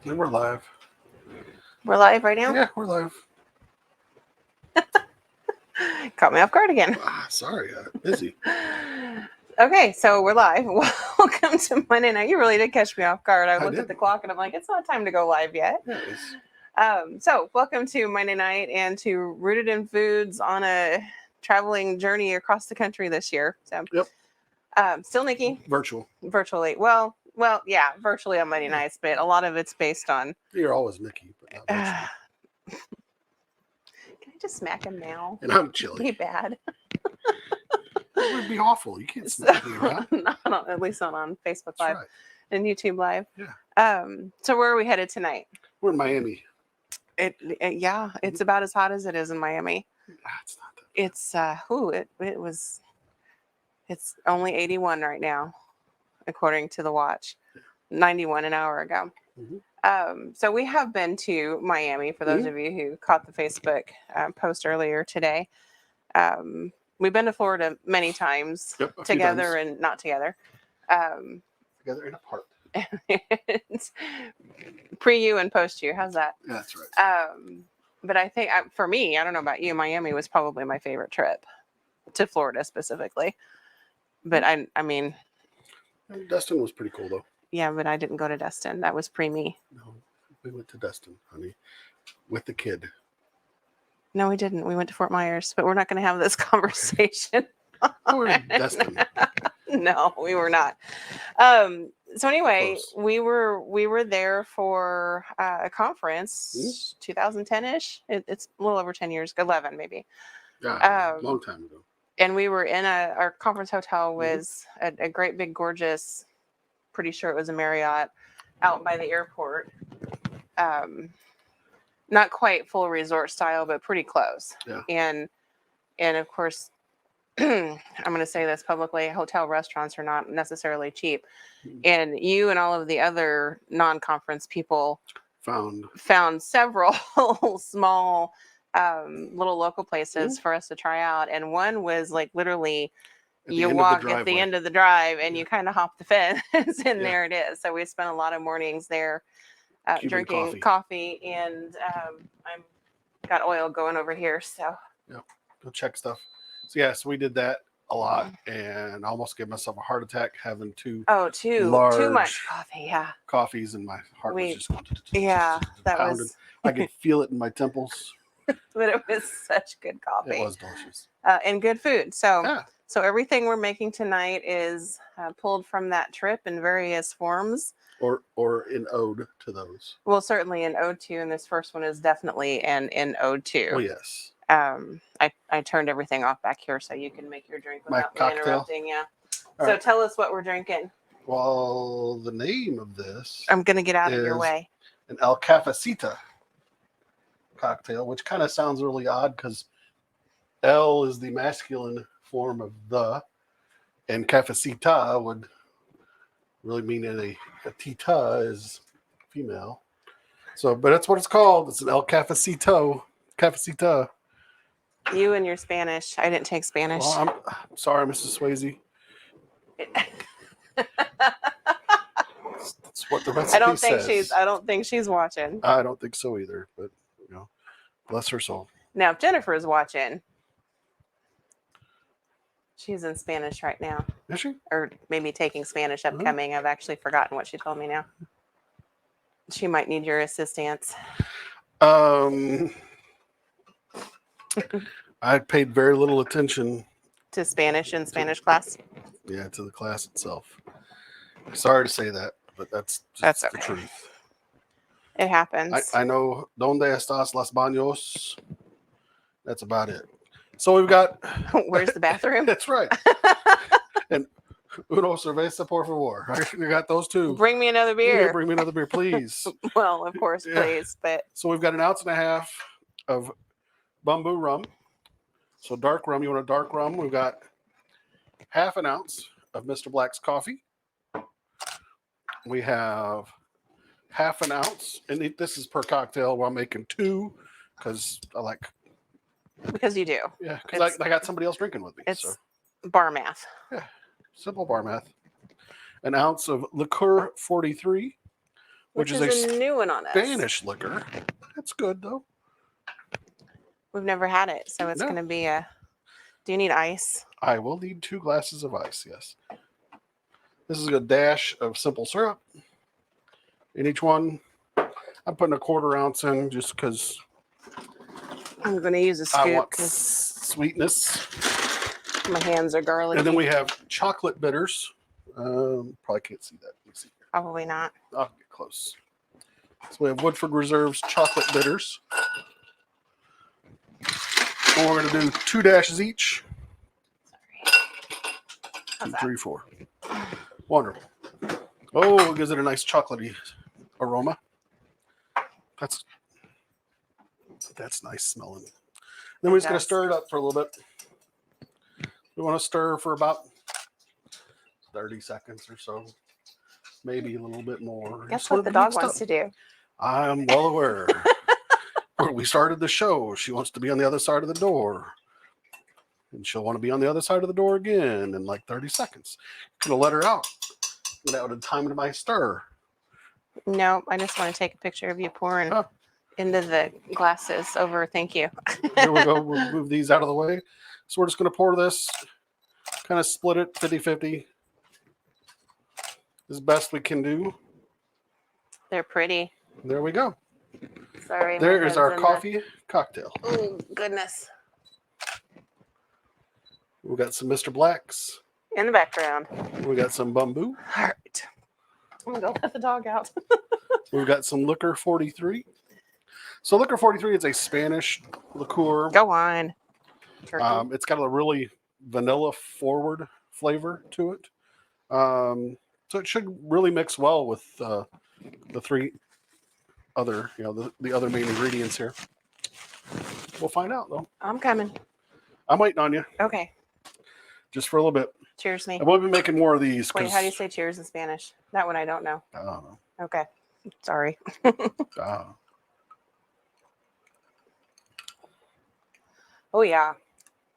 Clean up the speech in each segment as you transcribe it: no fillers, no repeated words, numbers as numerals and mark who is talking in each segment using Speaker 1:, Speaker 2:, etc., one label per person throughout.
Speaker 1: And we're live.
Speaker 2: We're live right now?
Speaker 1: Yeah, we're live.
Speaker 2: Caught me off guard again.
Speaker 1: Sorry, busy.
Speaker 2: Okay, so we're live. Welcome to Monday night. You really did catch me off guard. I looked
Speaker 1: did.
Speaker 2: at the clock and I'm like, it's not time to go live yet.
Speaker 1: Yeah, it is.
Speaker 2: So welcome to Monday night and to Rooted in Foods on a traveling journey across the country this year. So
Speaker 1: Yep.
Speaker 2: Still Nikki.
Speaker 1: Virtually.
Speaker 2: Well, yeah, virtually on Monday nights, but a lot of it's based on.
Speaker 1: You're always Nikki, but not virtually.
Speaker 2: Can I just smack him now?
Speaker 1: And I'm chilly.
Speaker 2: Be bad.
Speaker 1: It would be awful. You can't smack me around.
Speaker 2: At least not on Facebook
Speaker 1: That's
Speaker 2: Live
Speaker 1: right.
Speaker 2: and YouTube Live.
Speaker 1: Yeah.
Speaker 2: So where are we headed tonight?
Speaker 1: We're in Miami.
Speaker 2: Yeah, it's about as hot as it is in Miami.
Speaker 1: It's not that.
Speaker 2: It's only 81 right now, according to the watch. 91 an hour ago.
Speaker 1: Mm-hmm.
Speaker 2: So we have been to Miami, for those of you who caught the Facebook post earlier today. We've been to Florida many times, together and not together.
Speaker 1: Together and apart.
Speaker 2: Pre you and post you. How's that?
Speaker 1: Yeah, that's right.
Speaker 2: But I think for me, I don't know about you, Miami was probably my favorite trip to Florida specifically. But I mean,
Speaker 1: Destin was pretty cool though.
Speaker 2: Yeah, but I didn't go to Destin. That was pre me.
Speaker 1: No, we went to Destin, honey, with the kid.
Speaker 2: No, we didn't. We went to Fort Myers, but we're not going to have this conversation.
Speaker 1: We're in Destin.
Speaker 2: No, we were not. So anyway,
Speaker 1: Close.
Speaker 2: we were there for a conference, 2010-ish. It's a little over 10 years, 11 maybe.
Speaker 1: Yeah, long time ago.
Speaker 2: And we were in our conference hotel was a great big gorgeous, pretty sure it was a Marriott, out by the airport. Not quite full resort style, but pretty close.
Speaker 1: Yeah.
Speaker 2: And of course, I'm going to say this publicly, hotel restaurants are not necessarily cheap. And you and all of the other non-conference people found several small little local places for us to try out. And one was like literally you walk at the end of the drive and you kind of hop the fence and there it is. So we spent a lot of mornings there drinking coffee and I'm got oil going over here. So
Speaker 1: go check stuff. So we did that a lot and I almost gave myself a heart attack having too
Speaker 2: much coffee. Yeah.
Speaker 1: Coffees and my heart was just
Speaker 2: that
Speaker 1: pounding.
Speaker 2: was
Speaker 1: I could feel it in my temples.
Speaker 2: But it was such good coffee.
Speaker 1: It was delicious.
Speaker 2: And good food. So everything we're making tonight is pulled from that trip in various forms.
Speaker 1: Or in ode to those.
Speaker 2: Well, certainly an ode to, and this first one is definitely an ode to.
Speaker 1: Oh, yes.
Speaker 2: I turned everything off back here so you can make your drink without me interrupting. Yeah.
Speaker 1: All
Speaker 2: so tell us what we're drinking.
Speaker 1: Well, the name of this.
Speaker 2: I'm going to get out of your way.
Speaker 1: An Cafeta cocktail, which kind of sounds really odd because L is the masculine form of the, and Cafecita would really mean a tita is female. So, but that's what it's called. It's an El Cafecita.
Speaker 2: You and your Spanish. I didn't take Spanish.
Speaker 1: Well, I'm sorry, Mrs. Swayze. That's what the recipe says.
Speaker 2: I don't think she's watching.
Speaker 1: I don't think so either, but bless her soul.
Speaker 2: Now, if Jennifer is watching, she's in Spanish right now.
Speaker 1: Is she?
Speaker 2: Or maybe taking Spanish upcoming. I've actually forgotten what she told me now. She might need your assistance.
Speaker 1: I paid very little attention
Speaker 2: to Spanish in Spanish class.
Speaker 1: Yeah, to the class itself. Sorry to say that, but that's
Speaker 2: okay.
Speaker 1: The truth.
Speaker 2: It happens.
Speaker 1: I know donde estas las baños. That's about it. So we've got.
Speaker 2: Where's the bathroom?
Speaker 1: That's right. And uno cerveza, por favor. We got those two.
Speaker 2: Bring me another beer.
Speaker 1: Yeah, bring me another beer, please.
Speaker 2: Well, of course, please. But
Speaker 1: so we've got 1.5 ounces of bamboo rum. So dark rum. You want a dark rum? We've got 1/2 ounce of Mr. Black's coffee. We have 1/2 ounce, and this is per cocktail. Well, I'm making 2 because I like.
Speaker 2: Because you do.
Speaker 1: Yeah, because I got somebody else drinking with me.
Speaker 2: It's bar math.
Speaker 1: Yeah, simple bar math. 1 ounce of liqueur 43.
Speaker 2: which is a new one on us.
Speaker 1: Spanish liquor. That's good though.
Speaker 2: We've never had it, so it's
Speaker 1: No.
Speaker 2: going to be a. Do you need ice?
Speaker 1: I will need 2 glasses of ice. Yes. This is a dash of simple syrup in each one. I'm putting a 1/4 ounce in just because
Speaker 2: I'm going to use a
Speaker 1: I
Speaker 2: scoop
Speaker 1: want
Speaker 2: because
Speaker 1: sweetness.
Speaker 2: my hands are garlicky.
Speaker 1: And then we have chocolate bitters. Probably can't see that. Let me see here.
Speaker 2: Probably not.
Speaker 1: I'll get close. So we have Woodford Reserve's chocolate bitters. And we're going to do 2 dashes each.
Speaker 2: Sorry.
Speaker 1: 2, 3, 4. Wonderful. Oh, it gives it a nice chocolatey aroma. That's nice smelling. Then we're just going to stir it up for a little bit. We want to stir for about 30 seconds or so. Maybe a little bit more.
Speaker 2: Guess what the dog wants to do?
Speaker 1: I'm well aware. We started the show. She wants to be on the other side of the door. And she'll want to be on the other side of the door again in like 30 seconds. I'm going to let her out. That would have timed my stir.
Speaker 2: No, I just want to take a picture of you pouring into the glasses over. Thank you.
Speaker 1: Here we go. We'll move these out of the way. So we're just going to pour this, kind of split it 50-50 as best we can do.
Speaker 2: They're pretty.
Speaker 1: There we go.
Speaker 2: Sorry.
Speaker 1: There is our coffee cocktail.
Speaker 2: Oh, goodness.
Speaker 1: We got some Mr. Blacks.
Speaker 2: In the background.
Speaker 1: We got some Bamboo.
Speaker 2: All right. I'm going to go let the dog out.
Speaker 1: We've got some Liquor 43. So Liquor 43 is a Spanish liqueur.
Speaker 2: Go on.
Speaker 1: It's got a really vanilla forward flavor to it. So it should really mix well with the 3 other, the other main ingredients here. We'll find out though.
Speaker 2: I'm coming.
Speaker 1: I'm waiting on you.
Speaker 2: Okay.
Speaker 1: Just for a little bit.
Speaker 2: Cheers me.
Speaker 1: And we'll be making more of these.
Speaker 2: Wait, how do you say cheers in Spanish? That one I don't know.
Speaker 1: I don't know.
Speaker 2: Okay. Sorry. Oh yeah.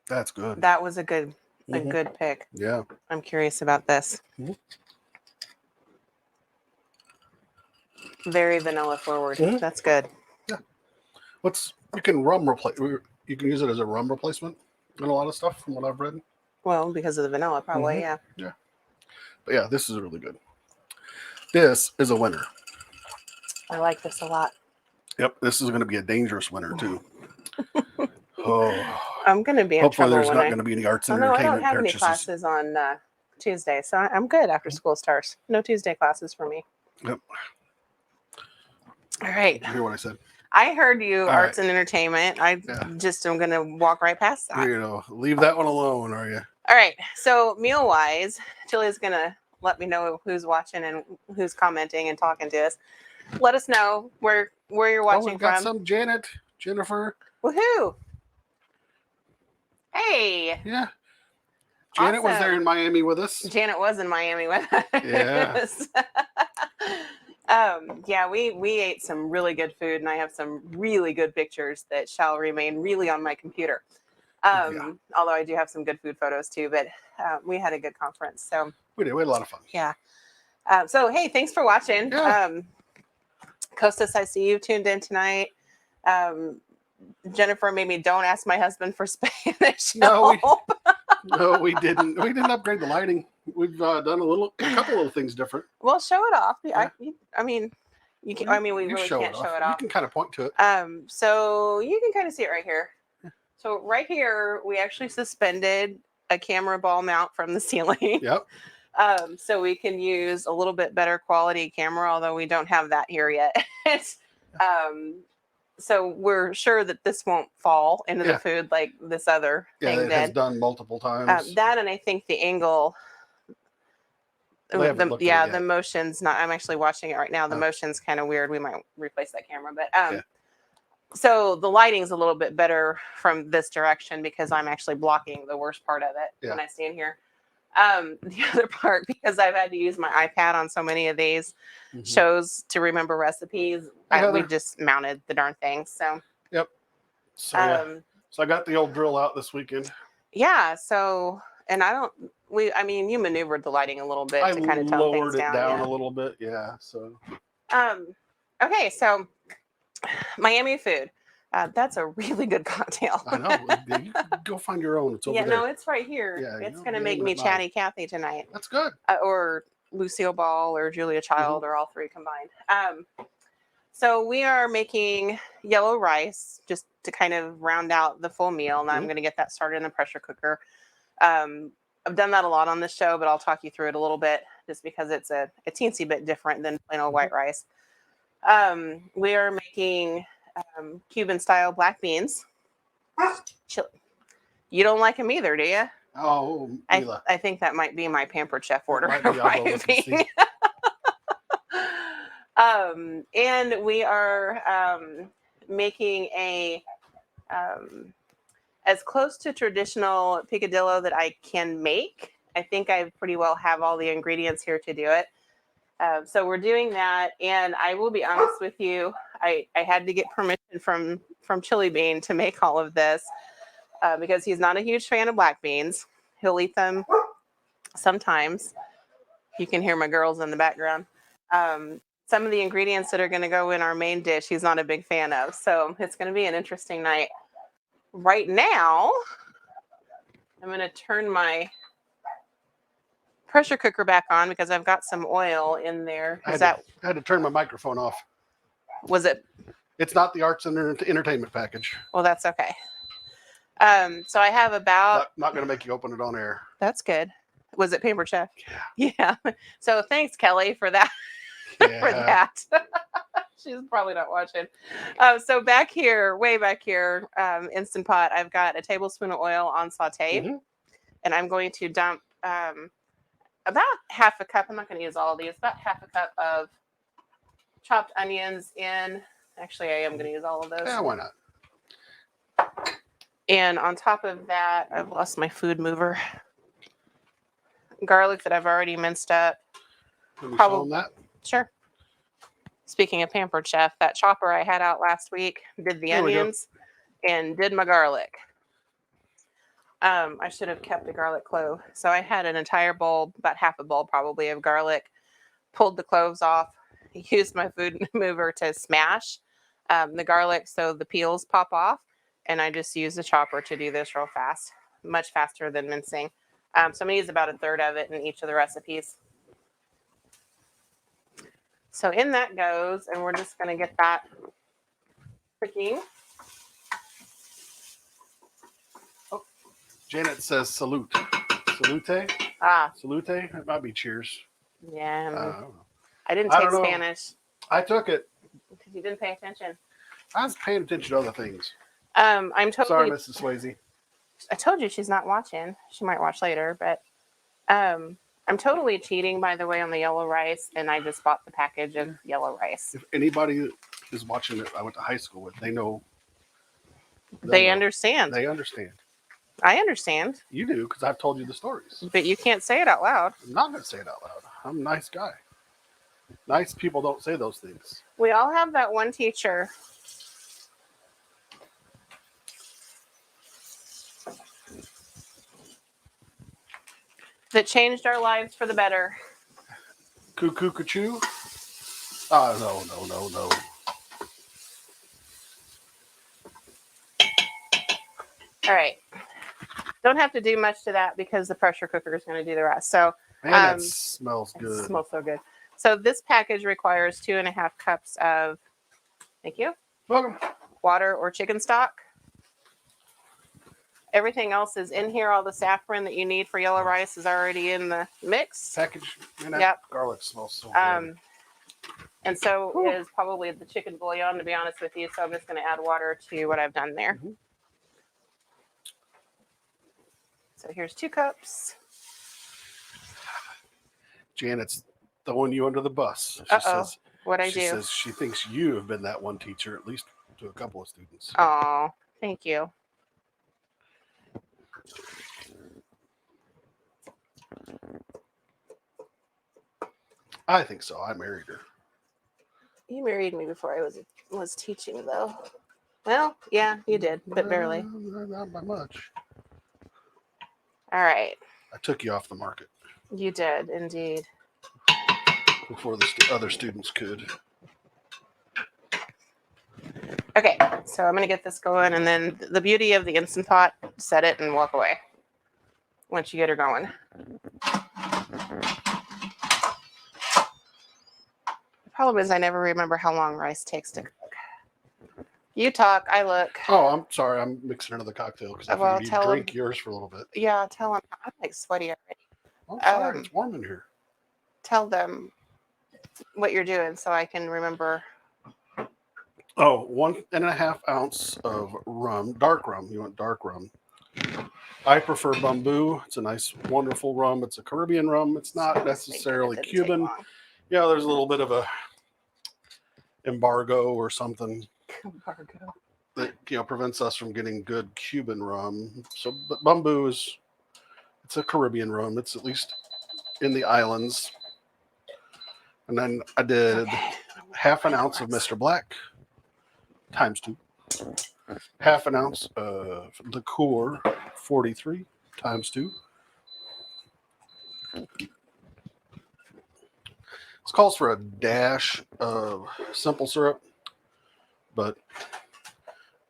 Speaker 1: That's good.
Speaker 2: That was a good pick.
Speaker 1: Yeah.
Speaker 2: I'm curious about this.
Speaker 1: Mm-hmm.
Speaker 2: Very vanilla forward.
Speaker 1: Mm-hmm.
Speaker 2: That's good.
Speaker 1: Yeah. You can you can use it as a rum replacement in a lot of stuff from what I've read.
Speaker 2: Well, because of the vanilla, probably, yeah.
Speaker 1: Yeah. But yeah, this is really good. This is a winner.
Speaker 2: I like this a lot.
Speaker 1: Yep, this is going to be a dangerous winner too. Oh,
Speaker 2: I'm going to be in
Speaker 1: hopefully
Speaker 2: trouble.
Speaker 1: there's not going to be any arts and entertainment.
Speaker 2: I don't have any classes on Tuesday, so I'm good after school starts. No Tuesday classes for me.
Speaker 1: Yep.
Speaker 2: All right.
Speaker 1: You hear what I said?
Speaker 2: I heard you, arts and entertainment. I just am going to walk right past that.
Speaker 1: Leave that one alone, are you?
Speaker 2: All right. So meal-wise, Chili's going to let me know who's watching and who's commenting and talking to us. Let us know where you're watching
Speaker 1: we've got
Speaker 2: from.
Speaker 1: Some Jennifer.
Speaker 2: Woohoo! Hey.
Speaker 1: Yeah. Janet was there in Miami with us.
Speaker 2: Janet was in Miami with us.
Speaker 1: Yeah.
Speaker 2: Yeah, we ate some really good food, and I have some really good pictures that shall remain really on my computer. Although I do have some good food photos too, but we had a good conference. So
Speaker 1: we did. We had a lot of fun.
Speaker 2: Yeah. So hey, thanks for watching.
Speaker 1: Yeah.
Speaker 2: Costas, I see you tuned in tonight. Jennifer made me don't ask my husband for Spanish.
Speaker 1: No, we didn't. We didn't upgrade the lighting. We've done a couple little things different.
Speaker 2: Well, show it off.
Speaker 1: Yeah.
Speaker 2: I mean, you can. I mean, we really can't show it off.
Speaker 1: You can kind of point to it.
Speaker 2: So you can kind of see it right here. So right here, we actually suspended a camera ball mount from the ceiling.
Speaker 1: Yep.
Speaker 2: So we can use a little bit better quality camera, although we don't have that here yet. So we're sure that this won't fall into the food like this other thing
Speaker 1: it has done multiple times.
Speaker 2: That, and I think the angle. The motion's not. I'm actually watching it right now. The motion's kind of weird. We might replace that camera, but so the lighting's a little bit better from this direction because I'm actually blocking the worst part of it when I stand here. The other part, because I've had to use my iPad on so many of these shows to remember recipes, we just mounted the darn thing. So
Speaker 1: yep. So I got the old drill out this weekend.
Speaker 2: Yeah. So, and you maneuvered the lighting a little bit to kind of tone things down.
Speaker 1: I lowered it down a little bit. Yeah. So
Speaker 2: Okay, so Miami food. That's a really good cocktail.
Speaker 1: I know. You can go find your own. It's over
Speaker 2: Yeah,
Speaker 1: there.
Speaker 2: no, it's right here.
Speaker 1: Yeah,
Speaker 2: It's
Speaker 1: you're
Speaker 2: gonna make me
Speaker 1: aiming at mine.
Speaker 2: Chatty Cathy tonight,
Speaker 1: That's good.
Speaker 2: or Lucille Ball, or Julia Child, or all three combined. So we are making yellow rice just to kind of round out the full meal, and I'm going to get that started in the pressure cooker. I've done that a lot on this show, but I'll talk you through it a little bit just because it's a teensy bit different than plain old white rice. We are making Cuban style black beans. You don't like them either, do you?
Speaker 1: Oh, Mila.
Speaker 2: I think that might be my Pampered Chef order.
Speaker 1: Might be. I'll go look and see.
Speaker 2: And we are making a as close to traditional picadillo that I can make. I think I pretty well have all the ingredients here to do it. So we're doing that, and I will be honest with you, I had to get permission from Chili Bean to make all of this because he's not a huge fan of black beans. He'll eat them sometimes. You can hear my girls in the background. Some of the ingredients that are going to go in our main dish, he's not a big fan of. So it's going to be an interesting night. Right now, I'm going to turn my pressure cooker back on because I've got some oil in there.
Speaker 1: I had to turn my microphone off.
Speaker 2: Was it?
Speaker 1: It's not the arts and entertainment package.
Speaker 2: Well, that's okay. So I have about.
Speaker 1: Not going to make you open it on air.
Speaker 2: That's good. Was it Pampered Chef? Yeah. So thanks, Kelly, for that.
Speaker 1: Yeah.
Speaker 2: For that. She's probably not watching. So back here, way back here, Instant Pot, I've got a tablespoon of oil on saute, and I'm going to dump about half a cup. I'm not going to use all of these. About half a cup of chopped onions in. Actually, I am going to use all of those.
Speaker 1: Yeah, why not?
Speaker 2: And on top of that, I've lost my food mover. Garlic that I've already minced up.
Speaker 1: Probably that.
Speaker 2: Sure. Speaking of Pampered Chef, that chopper I had out last week did the onions and did my garlic. I should have kept the garlic clove. So I had an entire bowl, about half a bowl probably, of garlic, pulled the cloves off, used my food mover to smash the garlic so the peels pop off, and I just used the chopper to do this real fast, much faster than mincing. So I'm going to use about a third of it in each of the recipes. So in that goes, and we're just going to get that cooking.
Speaker 1: Oh, Janet says salute. Salute? Salute? That might be cheers.
Speaker 2: Yeah. I didn't take Spanish.
Speaker 1: I took it.
Speaker 2: Because you didn't pay attention.
Speaker 1: I was paying attention to other things.
Speaker 2: I'm totally...
Speaker 1: Sorry, Mrs. Swayze.
Speaker 2: I told you she's not watching. She might watch later, but I'm totally cheating, by the way, on the yellow rice, and I just bought the package of yellow rice.
Speaker 1: If anybody is watching it, I went to high school with, they know.
Speaker 2: They understand.
Speaker 1: They understand.
Speaker 2: I understand.
Speaker 1: You do, because I've told you the stories.
Speaker 2: But you can't say it out loud.
Speaker 1: I'm not going to say it out loud. I'm a nice guy. Nice people don't say those things.
Speaker 2: We all have that one teacher. That changed our lives for the better.
Speaker 1: Cuckoo, cuckoo. Oh, no.
Speaker 2: All right. Don't have to do much to that because the pressure cooker is going to do the rest. So,
Speaker 1: man, that smells good.
Speaker 2: It smells so good. So this package requires 2.5 cups of, thank you,
Speaker 1: welcome,
Speaker 2: water or chicken stock. Everything else is in here. All the saffron that you need for yellow rice is already in the mix.
Speaker 1: Package. Yep. Garlic smells so good.
Speaker 2: And so is probably the chicken bouillon, to be honest with you. So I'm just going to add water to what I've done there. So here's 2 cups.
Speaker 1: Janet's throwing you under the bus.
Speaker 2: She says, what'd I do?
Speaker 1: She says she thinks you have been that one teacher, at least to a couple of students.
Speaker 2: Oh, thank you.
Speaker 1: I think so. I married her.
Speaker 2: You married me before I was teaching, though. Well, yeah, you did, but barely.
Speaker 1: Not by much.
Speaker 2: All right.
Speaker 1: I took you off the market.
Speaker 2: You did, indeed.
Speaker 1: Before the other students could.
Speaker 2: Okay, so I'm gonna get this going, and then the beauty of the Instant Pot, set it and walk away once you get her going. The problem is I never remember how long rice takes to cook. You talk, I look.
Speaker 1: Oh, I'm sorry. I'm mixing another cocktail because I
Speaker 2: Well,
Speaker 1: figured
Speaker 2: tell
Speaker 1: you'd
Speaker 2: 'em-
Speaker 1: drink yours for a little bit.
Speaker 2: Yeah, tell them. I'm like sweaty already.
Speaker 1: I'm sorry. It's warm in here.
Speaker 2: Tell them what you're doing so I can remember.
Speaker 1: Oh, 1.5 ounce of rum, dark rum. You want dark rum. I prefer bamboo. It's a nice, wonderful rum. It's a Caribbean rum. It's not necessarily Cuban. Yeah, there's a little bit of a embargo or something that prevents us from getting good Cuban rum. So, but bamboo it's a Caribbean rum. It's at least in the islands. And then I did half an ounce of Mr. Black times 2. Half an ounce of liqueur 43 times 2. This calls for a dash of simple syrup, but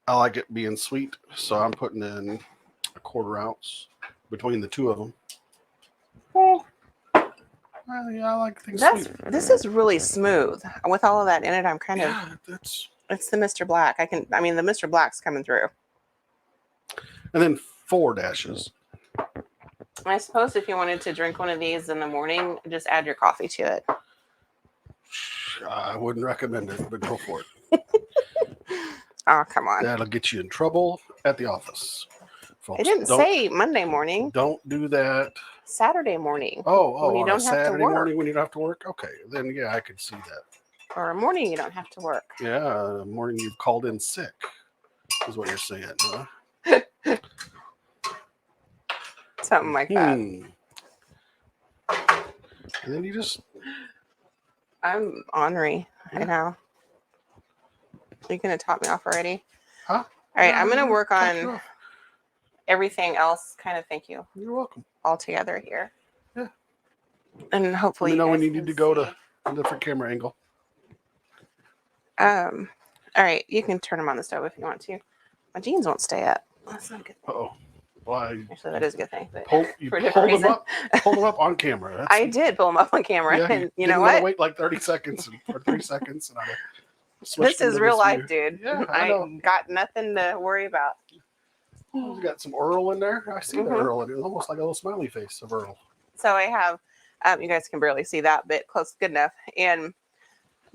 Speaker 1: I like it being sweet, so I'm putting in a 1/4 ounce between the two of them. Well, yeah, I like things sweet.
Speaker 2: This is really smooth. With all of that in it, I'm kind of. It's the Mr. Black. The Mr. Black's coming through.
Speaker 1: And then 4 dashes.
Speaker 2: I suppose if you wanted to drink one of these in the morning, just add your coffee to it.
Speaker 1: I wouldn't recommend it, but go for it.
Speaker 2: Oh, come on.
Speaker 1: That'll get you in trouble at the office. Folks,
Speaker 2: I didn't say Monday morning.
Speaker 1: Don't do that.
Speaker 2: Saturday morning.
Speaker 1: Oh,
Speaker 2: when you don't have
Speaker 1: Saturday
Speaker 2: to work.
Speaker 1: morning when you don't have to work? Okay, then yeah, I could see that.
Speaker 2: Or a morning you don't have to work.
Speaker 1: Yeah, a morning you've called in sick is what you're saying, huh?
Speaker 2: Something like that.
Speaker 1: And then you just...
Speaker 2: I'm ornery. Yeah. I know. Are you going to top me off already?
Speaker 1: Huh?
Speaker 2: All right, I'm going to work on everything else. Kind of, thank you.
Speaker 1: You're welcome.
Speaker 2: All together here.
Speaker 1: Yeah.
Speaker 2: And hopefully
Speaker 1: Let me know when you need to go to a different camera angle.
Speaker 2: All right, you can turn them on the stove if you want to. My jeans won't stay up. That's not a good thing.
Speaker 1: Uh-oh. Well,
Speaker 2: actually, that is a good thing. But
Speaker 1: you pulled them up on camera.
Speaker 2: I did pull them up on camera.
Speaker 1: Yeah,
Speaker 2: and you know what?
Speaker 1: Wait like 30 seconds or 3 seconds. And
Speaker 2: this is real life, dude.
Speaker 1: Yeah, I know.
Speaker 2: Got nothing to worry about.
Speaker 1: You got some Earl in there. I see the Earl in it. Almost like a little smiley face of Earl.
Speaker 2: So I have, you guys can barely see that, but close, good enough. And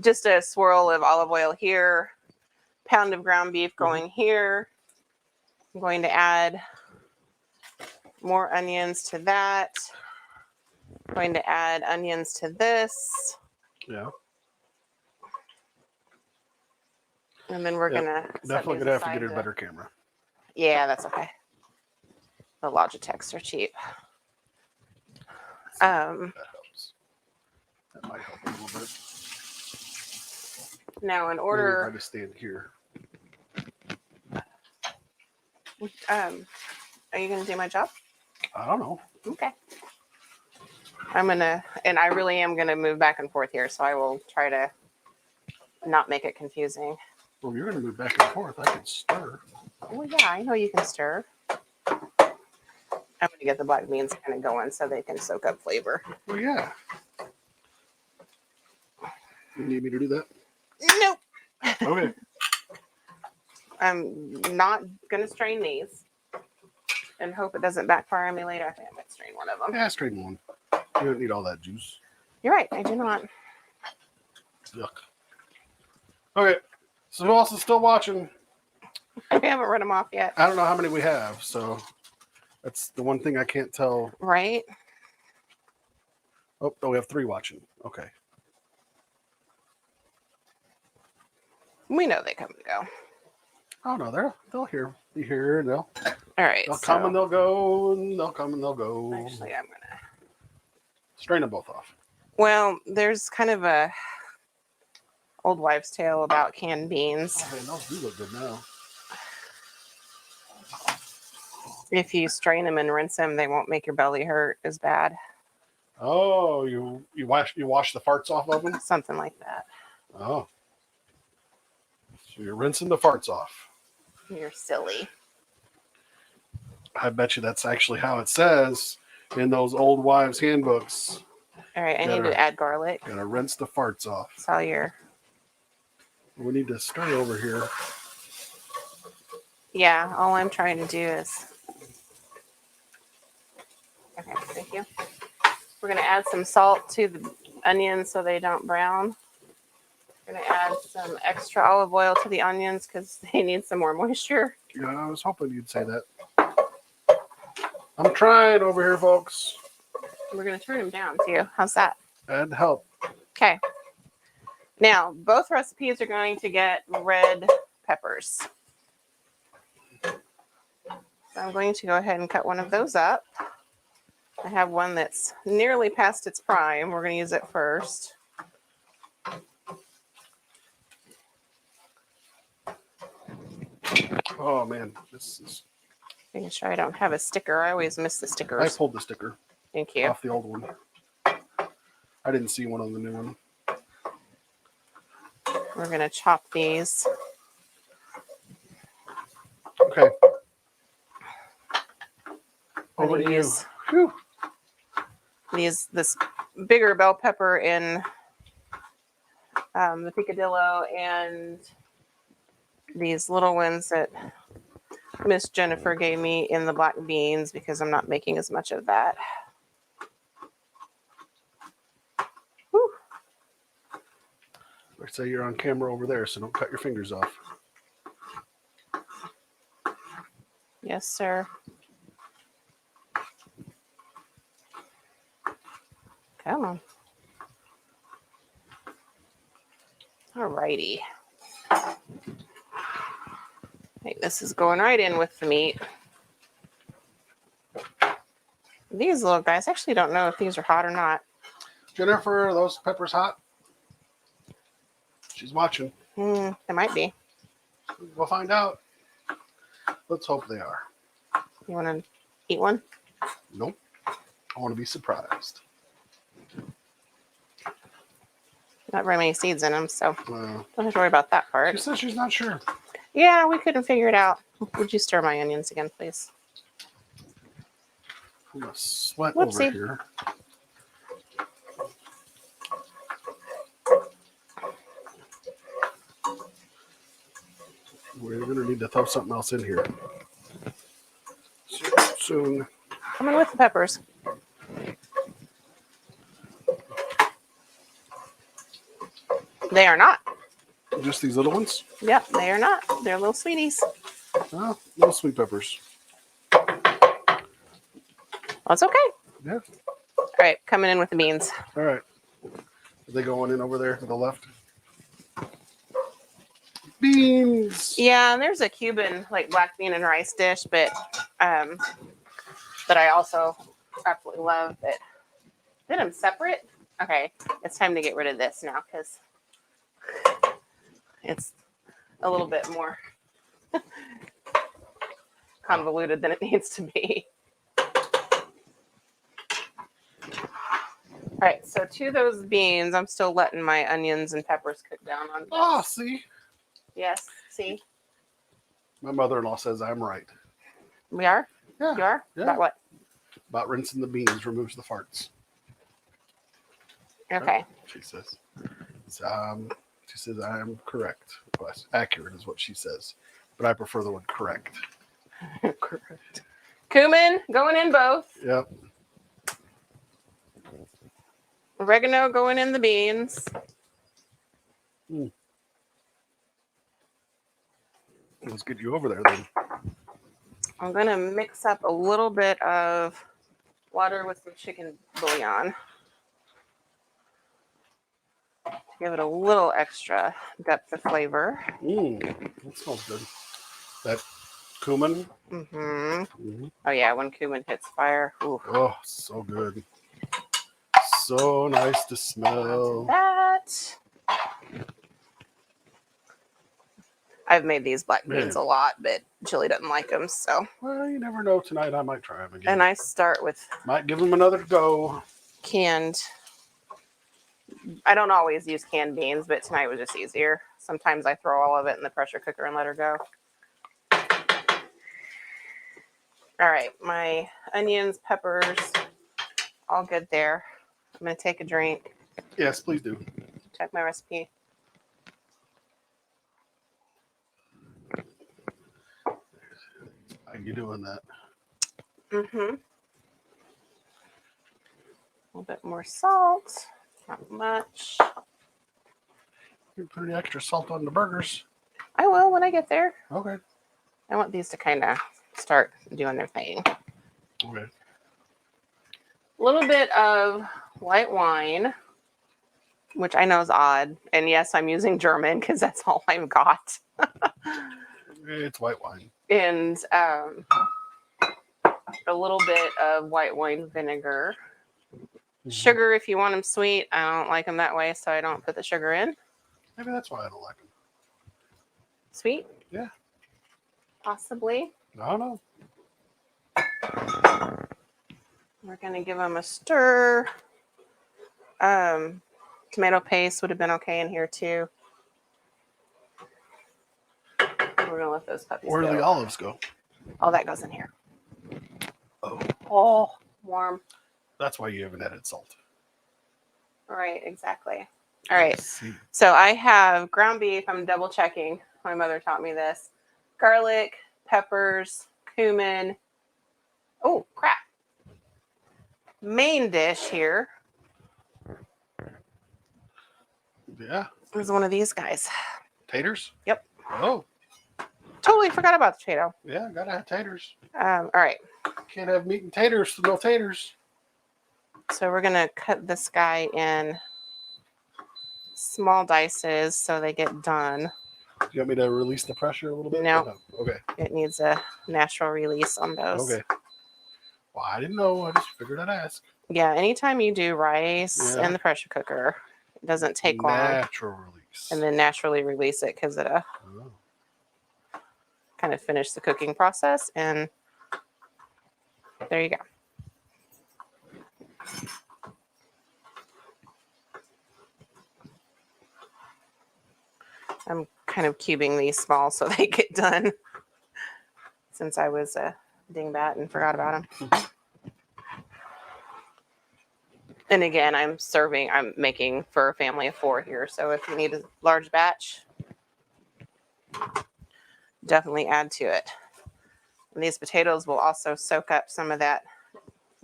Speaker 2: just a swirl of olive oil here, pound of ground beef going here. I'm going to add more onions to that. I'm going to add onions to this.
Speaker 1: Yeah.
Speaker 2: And then we're gonna
Speaker 1: definitely gonna have to get a better camera.
Speaker 2: Yeah, that's okay. The Logitechs are cheap.
Speaker 1: That helps. That might help a little bit.
Speaker 2: Now, in order,
Speaker 1: maybe if I just stand here.
Speaker 2: Are you gonna do my job?
Speaker 1: I don't know.
Speaker 2: Okay. I really am gonna move back and forth here, so I will try to not make it confusing.
Speaker 1: Well, you're gonna move back and forth. I can stir.
Speaker 2: Well, yeah, I know you can stir. I'm gonna get the black beans kind of going so they can soak up flavor.
Speaker 1: Well, yeah. You need me to do that?
Speaker 2: Nope.
Speaker 1: Okay.
Speaker 2: I'm not gonna strain these and hope it doesn't backfire on me later. I think I might strain one of them.
Speaker 1: Yeah, strain one. You don't need all that juice.
Speaker 2: You're right. I do not.
Speaker 1: Yuck. Okay. So who else is still watching?
Speaker 2: We haven't run them off yet.
Speaker 1: I don't know how many we have, so that's the one thing I can't tell.
Speaker 2: Right?
Speaker 1: Oh, we have 3 watching. Okay.
Speaker 2: We know they come and go.
Speaker 1: Oh no, they'll be here and they'll
Speaker 2: All right.
Speaker 1: They'll come and they'll go and they'll come and they'll go.
Speaker 2: Actually, I'm gonna
Speaker 1: strain them both off.
Speaker 2: Well, there's kind of a old wives' tale about canned beans.
Speaker 1: Oh man, those do look good now.
Speaker 2: If you strain them and rinse them, they won't make your belly hurt as bad.
Speaker 1: Oh, you wash the farts off of them?
Speaker 2: Something like that.
Speaker 1: Oh. You're rinsing the farts off.
Speaker 2: You're silly.
Speaker 1: I bet you that's actually how it says in those old wives' handbooks.
Speaker 2: All right, I need to add garlic.
Speaker 1: Gotta rinse the farts off.
Speaker 2: That's all your...
Speaker 1: We need to stir over here.
Speaker 2: Yeah, all I'm trying to do is... Okay, thank you. We're going to add some salt to the onions so they don't brown. We're going to add some extra olive oil to the onions because they need some more moisture.
Speaker 1: Yeah, I was hoping you'd say that. I'm trying over here, folks.
Speaker 2: We're going to turn them down too. How's that?
Speaker 1: That'd help.
Speaker 2: Okay. Now, both recipes are going to get red peppers. So I'm going to go ahead and cut one of those up. I have one that's nearly past its prime. We're going to use it first.
Speaker 1: Oh, man. This is...
Speaker 2: Making sure I don't have a sticker. I always miss the stickers.
Speaker 1: I pulled the sticker
Speaker 2: Thank you.
Speaker 1: off the old one. I didn't see one on the new one.
Speaker 2: We're going to chop these.
Speaker 1: Okay. Over to you. Whew.
Speaker 2: This bigger bell pepper in the picadillo, and these little ones that Miss Jennifer gave me in the black beans because I'm not making as much of that. Whew.
Speaker 1: Let's say you're on camera over there, so don't cut your fingers off.
Speaker 2: Yes, sir. Come on. All righty. Hey, this is going right in with the meat. These little guys, I actually don't know if these are hot or not.
Speaker 1: Jennifer, are those peppers hot? She's watching.
Speaker 2: They might be.
Speaker 1: We'll find out. Let's hope they are.
Speaker 2: You want to eat one?
Speaker 1: Nope. I want to be surprised.
Speaker 2: Not very many seeds in them, so
Speaker 1: Well,
Speaker 2: don't have to worry about that
Speaker 1: she
Speaker 2: part.
Speaker 1: says she's not sure.
Speaker 2: Yeah, we couldn't figure it out. Would you stir my onions again, please?
Speaker 1: I'm going to sweat
Speaker 2: Whoopsie.
Speaker 1: over here. We're going to need to throw something else in here. Soon.
Speaker 2: Come in with the peppers. They are not.
Speaker 1: Just these little ones?
Speaker 2: Yep, they are not. They're little sweeties.
Speaker 1: Oh, little sweet peppers.
Speaker 2: That's okay.
Speaker 1: Yeah.
Speaker 2: All right, coming in with the beans.
Speaker 1: All right. Are they going in over there to the left? Beans.
Speaker 2: Yeah, and there's a Cuban like black bean and rice dish, but that I also absolutely love. But did them separate? Okay, it's time to get rid of this now because it's a little bit more convoluted than it needs to be. All right, so to those beans, I'm still letting my onions and peppers cook down on.
Speaker 1: Oh, see?
Speaker 2: Yes, see?
Speaker 1: My mother-in-law says I'm right.
Speaker 2: We are?
Speaker 1: Yeah.
Speaker 2: You are?
Speaker 1: Yeah.
Speaker 2: About what?
Speaker 1: About rinsing the beans removes the farts.
Speaker 2: Okay.
Speaker 1: She says. She says I am correct. Well, accurate is what she says. But I prefer the word correct.
Speaker 2: Correct. Cumin, going in both.
Speaker 1: Yep.
Speaker 2: Oregano going in the beans.
Speaker 1: Let's get you over there then.
Speaker 2: I'm going to mix up a little bit of water with some chicken bouillon. Give it a little extra depth of flavor.
Speaker 1: That smells good. That cumin.
Speaker 2: Oh, yeah, when cumin hits fire. Ooh.
Speaker 1: Oh, so good. So nice to smell.
Speaker 2: That. I've made these black beans a lot, but Chili doesn't like them, so.
Speaker 1: Well, you never know. Tonight I might try them again.
Speaker 2: And I start with
Speaker 1: Might give them another go.
Speaker 2: canned. I don't always use canned beans, but tonight was just easier. sometimes I throw all of it in the pressure cooker and let her go. All right, my onions, peppers, all good there. I'm going to take a drink.
Speaker 1: Yes, please do.
Speaker 2: Check my recipe.
Speaker 1: How you doing that?
Speaker 2: Mm-hmm. A little bit more salt. Not much.
Speaker 1: You put any extra salt on the burgers.
Speaker 2: I will when I get there.
Speaker 1: Okay.
Speaker 2: I want these to kind of start doing their thing.
Speaker 1: Okay.
Speaker 2: A little bit of white wine, which I know is odd. And yes, I'm using German because that's all I've got.
Speaker 1: It's white wine.
Speaker 2: And a little bit of white wine vinegar.
Speaker 1: Mm-hmm.
Speaker 2: Sugar if you want them sweet. I don't like them that way, so I don't put the sugar in.
Speaker 1: Maybe that's why I don't like them.
Speaker 2: Sweet?
Speaker 1: Yeah.
Speaker 2: Possibly.
Speaker 1: I don't know.
Speaker 2: We're going to give them a stir. Tomato paste would have been okay in here too. We're going to let those puppies
Speaker 1: Where do
Speaker 2: go.
Speaker 1: the olives go?
Speaker 2: All that goes in here.
Speaker 1: Oh.
Speaker 2: Oh, warm.
Speaker 1: That's why you haven't added salt.
Speaker 2: Right, exactly. All right.
Speaker 1: See.
Speaker 2: So I have ground beef. I'm double checking. My mother taught me this. Garlic, peppers, cumin. Oh, crap. Main dish here
Speaker 1: Yeah.
Speaker 2: is one of these guys.
Speaker 1: Taters?
Speaker 2: Yep.
Speaker 1: Oh.
Speaker 2: Totally forgot about the potato.
Speaker 1: Yeah, gotta have taters.
Speaker 2: All right.
Speaker 1: Can't have meat and taters with no taters.
Speaker 2: So we're going to cut this guy in small dices so they get done.
Speaker 1: Do you want me to release the pressure a little bit?
Speaker 2: No.
Speaker 1: Okay.
Speaker 2: It needs a natural release on those.
Speaker 1: Okay. Well, I didn't know. I just figured I'd ask.
Speaker 2: Yeah, anytime you do rice
Speaker 1: Yeah.
Speaker 2: in the pressure cooker, it doesn't take long.
Speaker 1: Natural release.
Speaker 2: And then naturally release it because it'll kind of finish the cooking process. And there you go. I'm kind of cubing these small so they get done since I was a dingbat and forgot about them. And again, I'm making for a family of 4 here. So if you need a large batch, definitely add to it. And these potatoes will also soak up some of that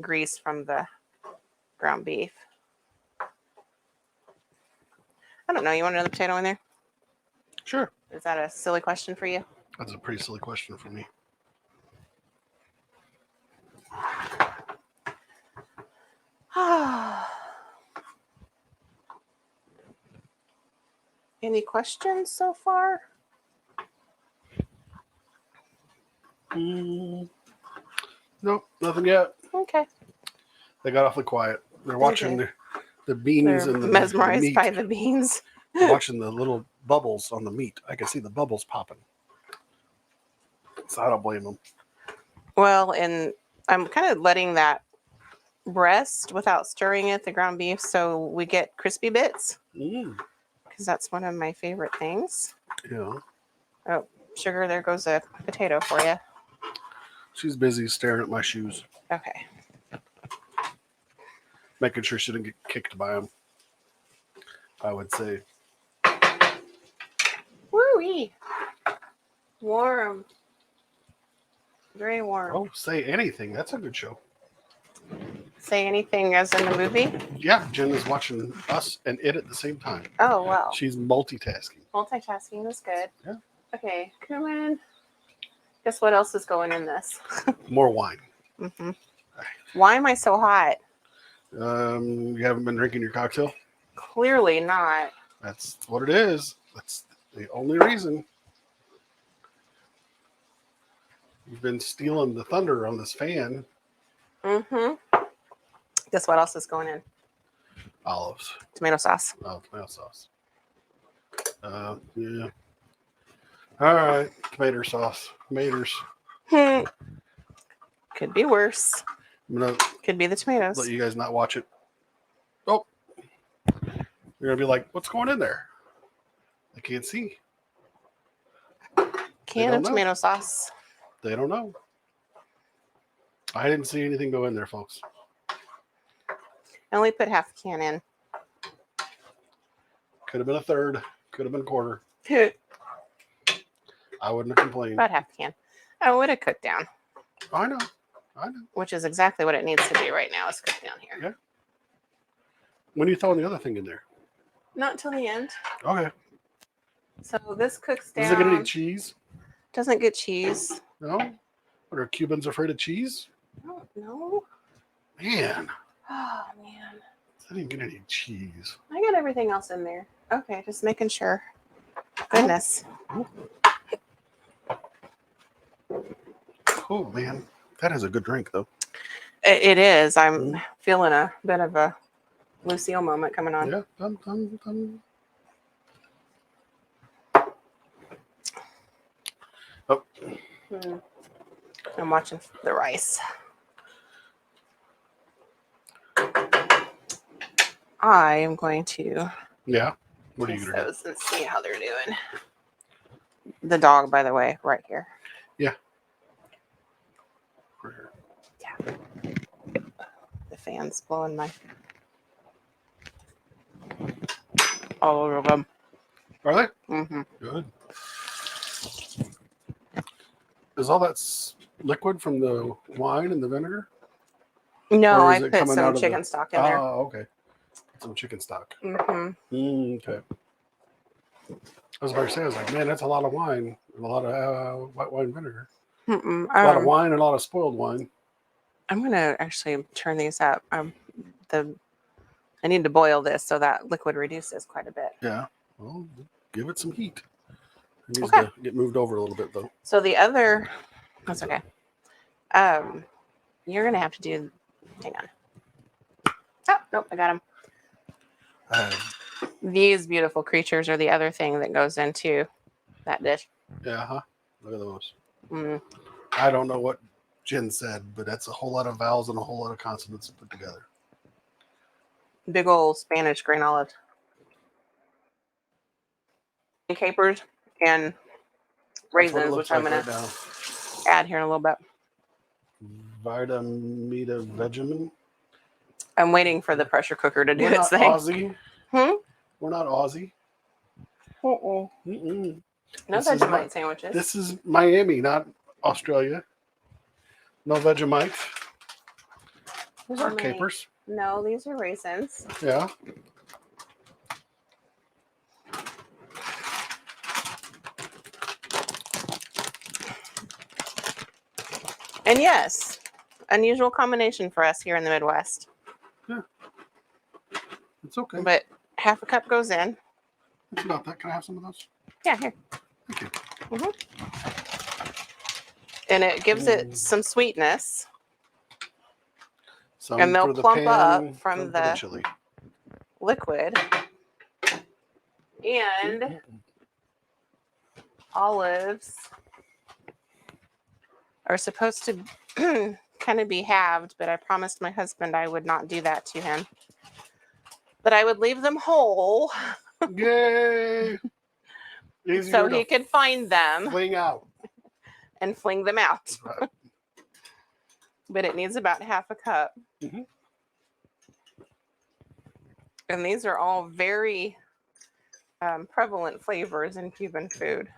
Speaker 2: grease from the ground beef. I don't know. You want another potato in there?
Speaker 1: Sure.
Speaker 2: Is that a silly question for you?
Speaker 1: That's a pretty silly question for me.
Speaker 2: Any questions so far?
Speaker 1: Nope, nothing yet.
Speaker 2: Okay.
Speaker 1: They got awfully quiet. They're watching the beans
Speaker 2: They're
Speaker 1: and the
Speaker 2: mesmerized
Speaker 1: meat.
Speaker 2: by the beans.
Speaker 1: They're watching the little bubbles on the meat. I can see the bubbles popping. So I don't blame them.
Speaker 2: Well, and I'm kind of letting that rest without stirring it, the ground beef, so we get crispy bits. Because that's one of my favorite things.
Speaker 1: Yeah.
Speaker 2: Oh, sugar, there goes a potato for you.
Speaker 1: She's busy staring at my shoes.
Speaker 2: Okay.
Speaker 1: Making sure she didn't get kicked by them. I would say.
Speaker 2: Woo-wee. Warm. Very warm.
Speaker 1: Oh, Say Anything. That's a good show.
Speaker 2: Say Anything as in the movie?
Speaker 1: Yeah, Jen is watching us and it at the same time.
Speaker 2: Oh, wow.
Speaker 1: She's multitasking.
Speaker 2: Multitasking is good.
Speaker 1: Yeah.
Speaker 2: Okay, cumin. Guess what else is going in this?
Speaker 1: More wine.
Speaker 2: Mm-hmm. Why am I so hot?
Speaker 1: You haven't been drinking your cocktail?
Speaker 2: Clearly not.
Speaker 1: That's what it is. That's the only reason. You've been stealing the thunder on this fan.
Speaker 2: Mm-hmm. Guess what else is going in?
Speaker 1: Olives.
Speaker 2: Tomato sauce.
Speaker 1: Oh, tomato sauce. Yeah. All right. Tomato sauce. Tomatoes.
Speaker 2: Could be worse.
Speaker 1: I'm going to
Speaker 2: Could be the tomatoes.
Speaker 1: let you guys not watch it. Oh. You're going to be like, what's going in there? I can't see.
Speaker 2: Can of tomato sauce.
Speaker 1: They don't know. I didn't see anything go in there, folks.
Speaker 2: I only put half a can in.
Speaker 1: Could have been a third. Could have been a quarter. I wouldn't have complained.
Speaker 2: About half a can. I would have cooked down.
Speaker 1: I know.
Speaker 2: Which is exactly what it needs to do right now, is cook down here.
Speaker 1: Yeah. When are you throwing the other thing in there?
Speaker 2: Not until the end.
Speaker 1: Okay.
Speaker 2: So this cooks down.
Speaker 1: Is it going to need cheese?
Speaker 2: Doesn't get cheese.
Speaker 1: No? What, are Cubans afraid of cheese?
Speaker 2: I don't know.
Speaker 1: Man.
Speaker 2: Oh, man.
Speaker 1: I didn't get any cheese.
Speaker 2: I got everything else in there. Okay, just making sure. Goodness.
Speaker 1: Oh, man. That is a good drink, though.
Speaker 2: It is. I'm feeling a bit of a Lucille moment coming on.
Speaker 1: Yeah. Dum. Oh.
Speaker 2: I'm watching the rice. I am going to
Speaker 1: Yeah. What are you
Speaker 2: taste
Speaker 1: going to do?
Speaker 2: those and see how they're doing. The dog, by the way, right here.
Speaker 1: Yeah.
Speaker 2: Yeah. The fan's blowing my all over them.
Speaker 1: Are they?
Speaker 2: Mm-hmm.
Speaker 1: Good. Is all that liquid from the wine and the vinegar?
Speaker 2: No,
Speaker 1: Or
Speaker 2: I
Speaker 1: is it
Speaker 2: put
Speaker 1: coming out
Speaker 2: some
Speaker 1: of
Speaker 2: chicken stock in there.
Speaker 1: Oh, okay. Some chicken stock.
Speaker 2: Mm-hmm.
Speaker 1: Okay. I was about to say, I was like, man, that's a lot of wine. And a lot of white wine vinegar. A lot of wine and a lot of spoiled wine.
Speaker 2: I'm going to actually turn these up. I need to boil this so that liquid reduces quite a bit.
Speaker 1: Yeah. Well, give it some heat. It needs
Speaker 2: Okay.
Speaker 1: to get moved over a little bit, though.
Speaker 2: So the other, that's okay. You're going to have to do, hang on. Oh, nope, I got them. These beautiful creatures are the other thing that goes into that dish.
Speaker 1: Yeah, huh? Look at those.
Speaker 2: Mm.
Speaker 1: I don't know what Jen said, but that's a whole lot of vowels and a whole lot of consonants put together.
Speaker 2: Big old Spanish green olive. Capers and raisins, which I'm going to add here in a little bit.
Speaker 1: Vitamita vegemin.
Speaker 2: I'm waiting for the pressure cooker to do
Speaker 1: We're
Speaker 2: its
Speaker 1: not
Speaker 2: thing.
Speaker 1: Aussie. We're not Aussie.
Speaker 2: No Vegemite sandwiches.
Speaker 1: This is Miami, not Australia. No Vegemite. These are capers.
Speaker 2: No, these are raisins.
Speaker 1: Yeah.
Speaker 2: And yes, unusual combination for us here in the Midwest.
Speaker 1: Yeah. It's okay.
Speaker 2: But half a cup goes in.
Speaker 1: It's about that. Can I have some of those?
Speaker 2: Yeah, here.
Speaker 1: Thank you.
Speaker 2: And it gives it some sweetness.
Speaker 1: Some
Speaker 2: and they'll plump up from the
Speaker 1: chili.
Speaker 2: liquid. And olives are supposed to kind of be halved, but I promised my husband I would not do that to him. But I would leave them whole.
Speaker 1: Yay!
Speaker 2: So he could find them.
Speaker 1: Fling out.
Speaker 2: And fling them out.
Speaker 1: Right.
Speaker 2: But it needs about half a cup. And these are all very prevalent flavors in Cuban food.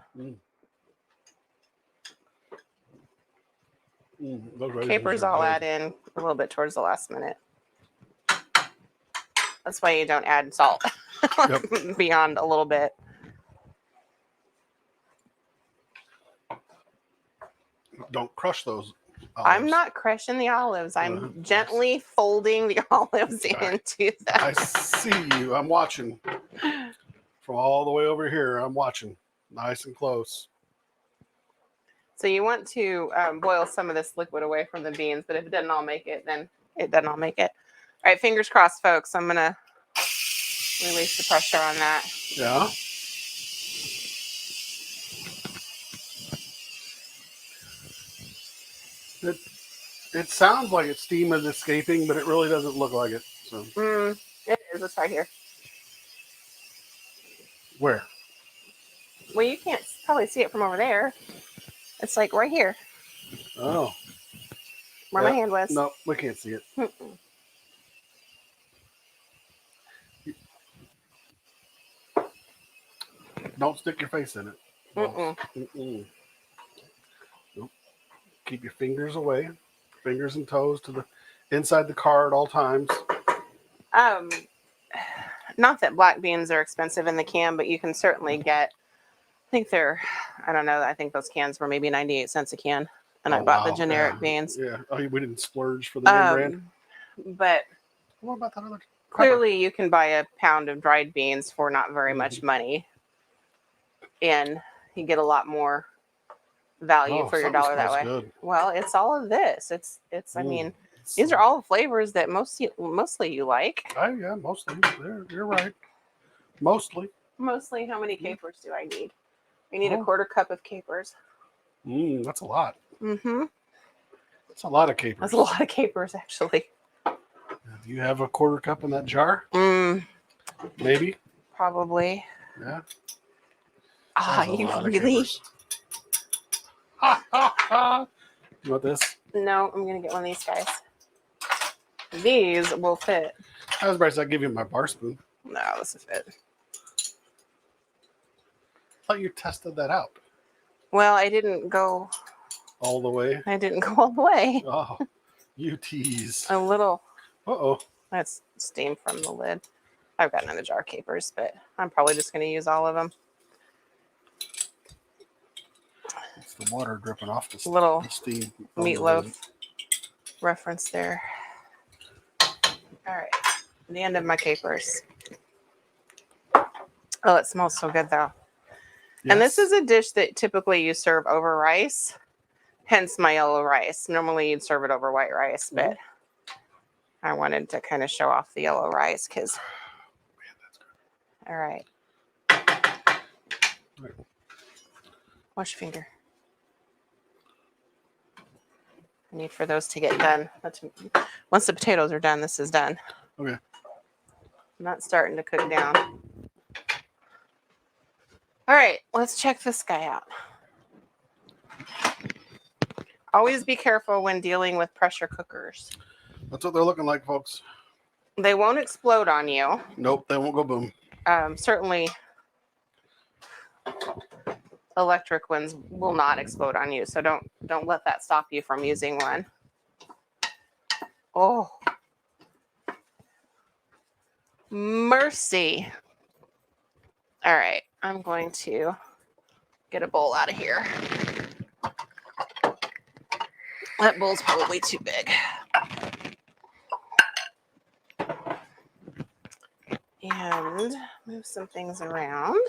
Speaker 2: Capers I'll add in a little bit towards the last minute. That's why you don't add salt beyond a little bit.
Speaker 1: Don't crush those olives.
Speaker 2: I'm not crushing the olives. I'm gently folding the olives into them.
Speaker 1: I see you. I'm watching. From all the way over here, I'm watching. Nice and close.
Speaker 2: So you want to boil some of this liquid away from the beans, but if it doesn't all make it, then it doesn't all make it. All right, fingers crossed, folks. I'm going to release the pressure on that.
Speaker 1: Yeah. It sounds like its steam is escaping, but it really doesn't look like it. So
Speaker 2: It is. It's right here.
Speaker 1: Where?
Speaker 2: Well, you can't probably see it from over there. It's like right here
Speaker 1: Oh.
Speaker 2: where my hand was.
Speaker 1: No, we can't see it.
Speaker 2: Mm-mm.
Speaker 1: Don't stick your face in it.
Speaker 2: Mm-mm.
Speaker 1: Mm-mm. Nope. Keep your fingers away. Fingers and toes to the inside the car at all times.
Speaker 2: Not that black beans are expensive in the can, but you can certainly get. I think they're. I don't know. I think those cans were maybe 98 cents a can, and I bought the generic beans.
Speaker 1: Yeah. Oh, we didn't splurge for the name brand.
Speaker 2: But
Speaker 1: What about that other?
Speaker 2: clearly, you can buy a pound of dried beans for not very much money, and you get a lot more value for your dollar that way.
Speaker 1: Good.
Speaker 2: Well, it's all of this. It's. I mean, these are all the flavors that mostly you like.
Speaker 1: Yeah, mostly. You're right. Mostly.
Speaker 2: Mostly, how many capers do I need? I need a quarter cup of capers.
Speaker 1: That's a lot.
Speaker 2: Mm-hmm.
Speaker 1: That's a lot of capers.
Speaker 2: That's a lot of capers, actually.
Speaker 1: Do you have a quarter cup in that jar? Maybe.
Speaker 2: Probably.
Speaker 1: Yeah.
Speaker 2: You really?
Speaker 1: Ha ha ha! You want this?
Speaker 2: No, I'm gonna get one of these guys. These will fit.
Speaker 1: I was about to say, I'll give you my bar spoon.
Speaker 2: No, this will fit.
Speaker 1: I thought you tested that out.
Speaker 2: Well, I didn't go
Speaker 1: all the way.
Speaker 2: I didn't go all the way.
Speaker 1: Oh, you tease.
Speaker 2: A little.
Speaker 1: Uh-oh.
Speaker 2: That's steam from the lid. I've got another jar of capers, but I'm probably just going to use all of them.
Speaker 1: It's the water dripping off the
Speaker 2: little
Speaker 1: steam.
Speaker 2: Meatloaf reference there. All right. The end of my capers. Oh, it smells so good, though. Yes. And this is a dish that typically you serve over rice, hence my yellow rice. Normally you'd serve it over white rice, but I wanted to kind of show off the yellow rice because. All right. Wash your finger. I need for those to get done. Once the potatoes are done, this is done.
Speaker 1: Okay.
Speaker 2: I'm not starting to cook down. All right, let's check this guy out. Always be careful when dealing with pressure cookers.
Speaker 1: That's what they're looking like, folks.
Speaker 2: They won't explode on you.
Speaker 1: Nope, they won't go boom.
Speaker 2: Certainly, electric ones will not explode on you. So don't let that stop you from using one. Oh, mercy. All right, I'm going to get a bowl out of here. That bowl's probably too big. And move some things around.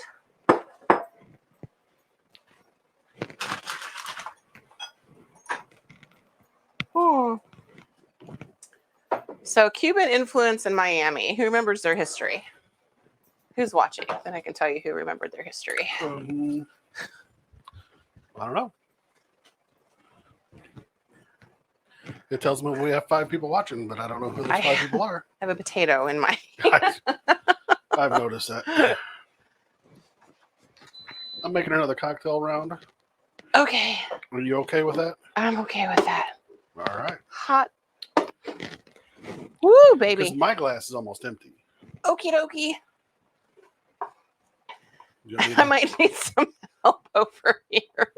Speaker 2: Oh. So Cuban influence in Miami. Who remembers their history? Who's watching? Then I can tell you who remembered their history.
Speaker 1: I don't know. It tells me we have 5 people watching, but I don't know who those 5 people are.
Speaker 2: I have a potato in my.
Speaker 1: I've noticed that. I'm making another cocktail round.
Speaker 2: Okay.
Speaker 1: Are you okay with that?
Speaker 2: I'm okay with that.
Speaker 1: All right.
Speaker 2: Hot. Woo, baby.
Speaker 1: Because my glass is almost empty.
Speaker 2: Okie dokie. I might need some help over here.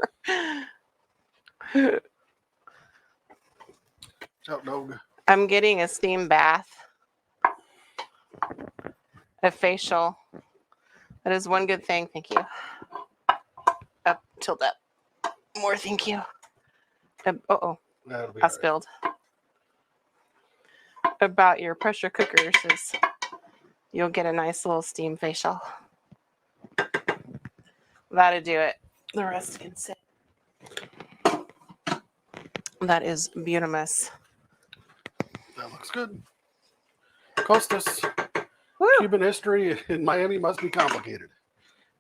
Speaker 1: Out, dog.
Speaker 2: I'm getting a steam bath. A facial. That is one good thing. Thank you. Up, tilt up. More, thank you. Uh-oh. I spilled. About your pressure cookers is you'll get a nice little steam facial. That'll do it. The rest can sit. That is beautimous.
Speaker 1: That looks good. Costas.
Speaker 2: Woo.
Speaker 1: Cuban history in Miami must be complicated.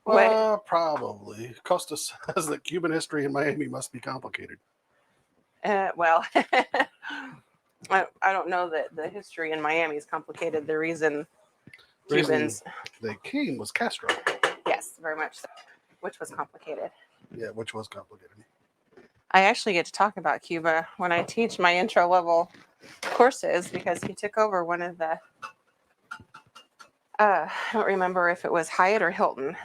Speaker 1: Well, probably. Costas says that Cuban history in Miami must be complicated.
Speaker 2: Well, I don't know that the history in Miami is complicated. The reason Cubans
Speaker 1: they came was Castro.
Speaker 2: Yes, very much so. which was complicated.
Speaker 1: Yeah, which was complicated.
Speaker 2: I actually get to talk about Cuba when I teach my intro level courses because he took over one of the, I don't remember if it was Hyatt or Hilton.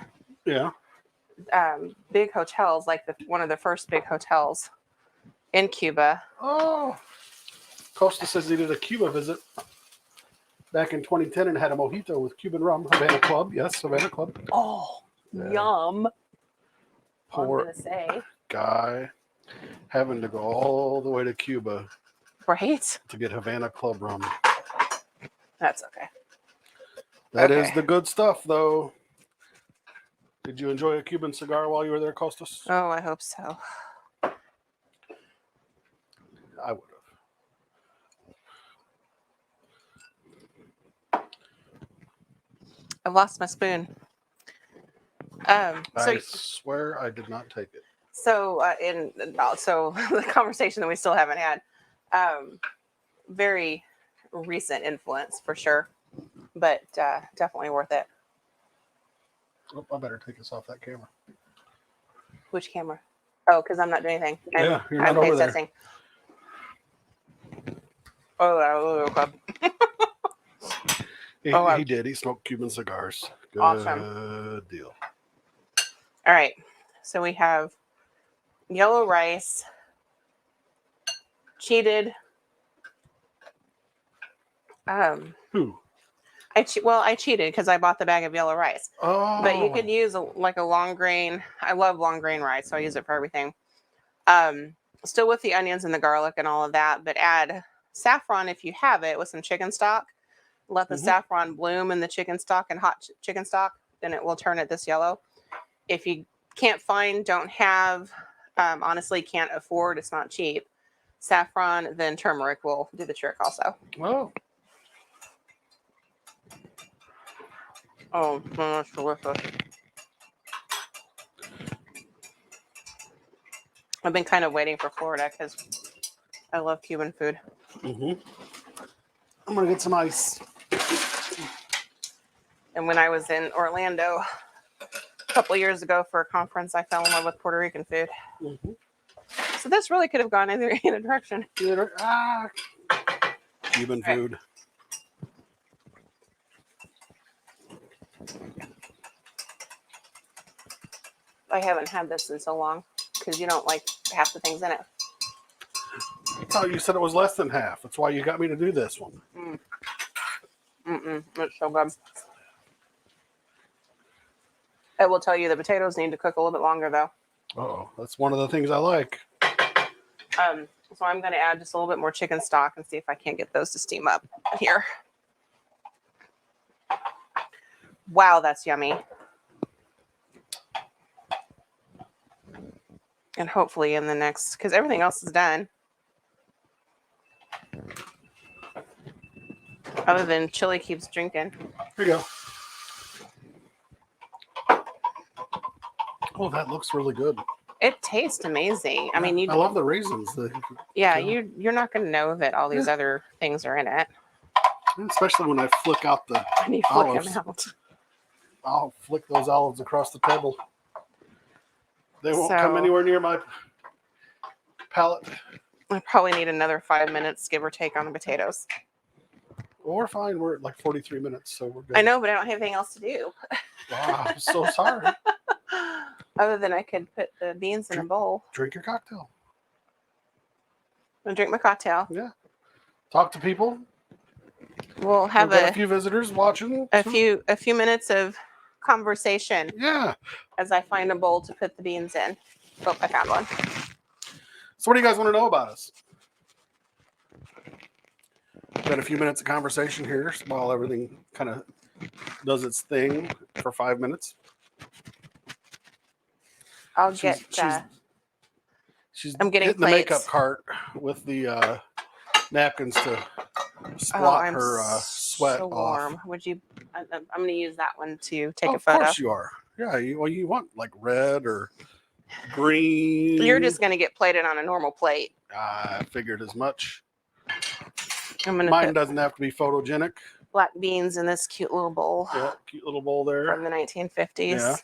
Speaker 1: Yeah.
Speaker 2: Big hotels, like one of the first big hotels in Cuba.
Speaker 1: Oh, Costa says he did a Cuba visit back in 2010 and had a mojito with Cuban rum. Havana Club, yes, Havana Club.
Speaker 2: Oh,
Speaker 1: Yeah.
Speaker 2: yum.
Speaker 1: Poor
Speaker 2: I'm gonna say.
Speaker 1: Guy having to go all the way to Cuba,
Speaker 2: right,
Speaker 1: to get Havana Club rum.
Speaker 2: That's okay.
Speaker 1: That is the good stuff, though. Did you enjoy a Cuban cigar while you were there, Costas?
Speaker 2: Oh, I hope so.
Speaker 1: I would have.
Speaker 2: I've lost my spoon.
Speaker 1: I swear I did not take it.
Speaker 2: So the conversation that we still haven't had, very recent influence for sure, but definitely worth it.
Speaker 1: Oh, I better take this off that camera.
Speaker 2: Which camera? Oh, because I'm not doing anything.
Speaker 1: Yeah, you're not over there.
Speaker 2: Testing. Oh, okay.
Speaker 1: He did. He smoked Cuban cigars. Good
Speaker 2: Awesome.
Speaker 1: Deal.
Speaker 2: All right. So we have yellow rice, cheated.
Speaker 1: Who?
Speaker 2: I cheated because I bought the bag of yellow rice.
Speaker 1: Oh.
Speaker 2: But you could use a long grain. I love long grain rice, so I use it for everything. Still with the onions and the garlic and all of that, but add saffron if you have it with some chicken stock. Let the saffron bloom in the chicken stock and hot chicken stock, then it will turn it this yellow. If you can't find, don't have, honestly can't afford, it's not cheap, saffron, then turmeric will do the trick also.
Speaker 1: Oh.
Speaker 2: Oh, that's delicious. I've been kind of waiting for Florida because I love Cuban food.
Speaker 1: I'm going to get some ice.
Speaker 2: And when I was in Orlando a couple of years ago for a conference, I fell in love with Puerto Rican food. So this really could have gone either direction.
Speaker 1: Cuban food.
Speaker 2: I haven't had this in so long because you don't like half the things in it.
Speaker 1: Oh, you said it was less than half. That's why you got me to do this one.
Speaker 2: It's so good. I will tell you the potatoes need to cook a little bit longer though.
Speaker 1: Oh, that's one of the things I like.
Speaker 2: So I'm going to add just a little bit more chicken stock and see if I can't get those to steam up here. Wow, that's yummy. And hopefully in the next, because everything else is done. Other than Chili keeps drinking.
Speaker 1: Here you go. Oh, that looks really good.
Speaker 2: It tastes amazing. I mean,
Speaker 1: I love the raisins.
Speaker 2: You're not going to know that all these other things are in it.
Speaker 1: Especially when I flick out the olives.
Speaker 2: Them out.
Speaker 1: I'll flick those olives across the table. They won't come anywhere near my palate.
Speaker 2: I probably need another 5 minutes, give or take, on the potatoes.
Speaker 1: Well, we're fine. We're at like 43 minutes, so we're good.
Speaker 2: I know, but I don't have anything else to do.
Speaker 1: Wow, I'm so sorry.
Speaker 2: Other than I could put the beans in a bowl.
Speaker 1: Drink your cocktail.
Speaker 2: I'm gonna drink my cocktail.
Speaker 1: Yeah. Talk to people.
Speaker 2: We'll have
Speaker 1: a few visitors watching.
Speaker 2: A few minutes of conversation.
Speaker 1: Yeah.
Speaker 2: As I find a bowl to put the beans in. Oh, I found one.
Speaker 1: So what do you guys want to know about us? Got a few minutes of conversation here while everything kind of does its thing for 5 minutes.
Speaker 2: I'm
Speaker 1: getting
Speaker 2: hitting
Speaker 1: the makeup cart with the napkins to splot her sweat
Speaker 2: so warm.
Speaker 1: off.
Speaker 2: Would you? I'm going to use that one to take a
Speaker 1: Of
Speaker 2: photo.
Speaker 1: course you are. Yeah. You want like red or green.
Speaker 2: You're just going to get plated on a normal plate.
Speaker 1: I figured as much.
Speaker 2: Mine
Speaker 1: doesn't have to be photogenic.
Speaker 2: Black beans in this cute little bowl.
Speaker 1: Yeah, cute little bowl there.
Speaker 2: From the 1950s.
Speaker 1: Yeah.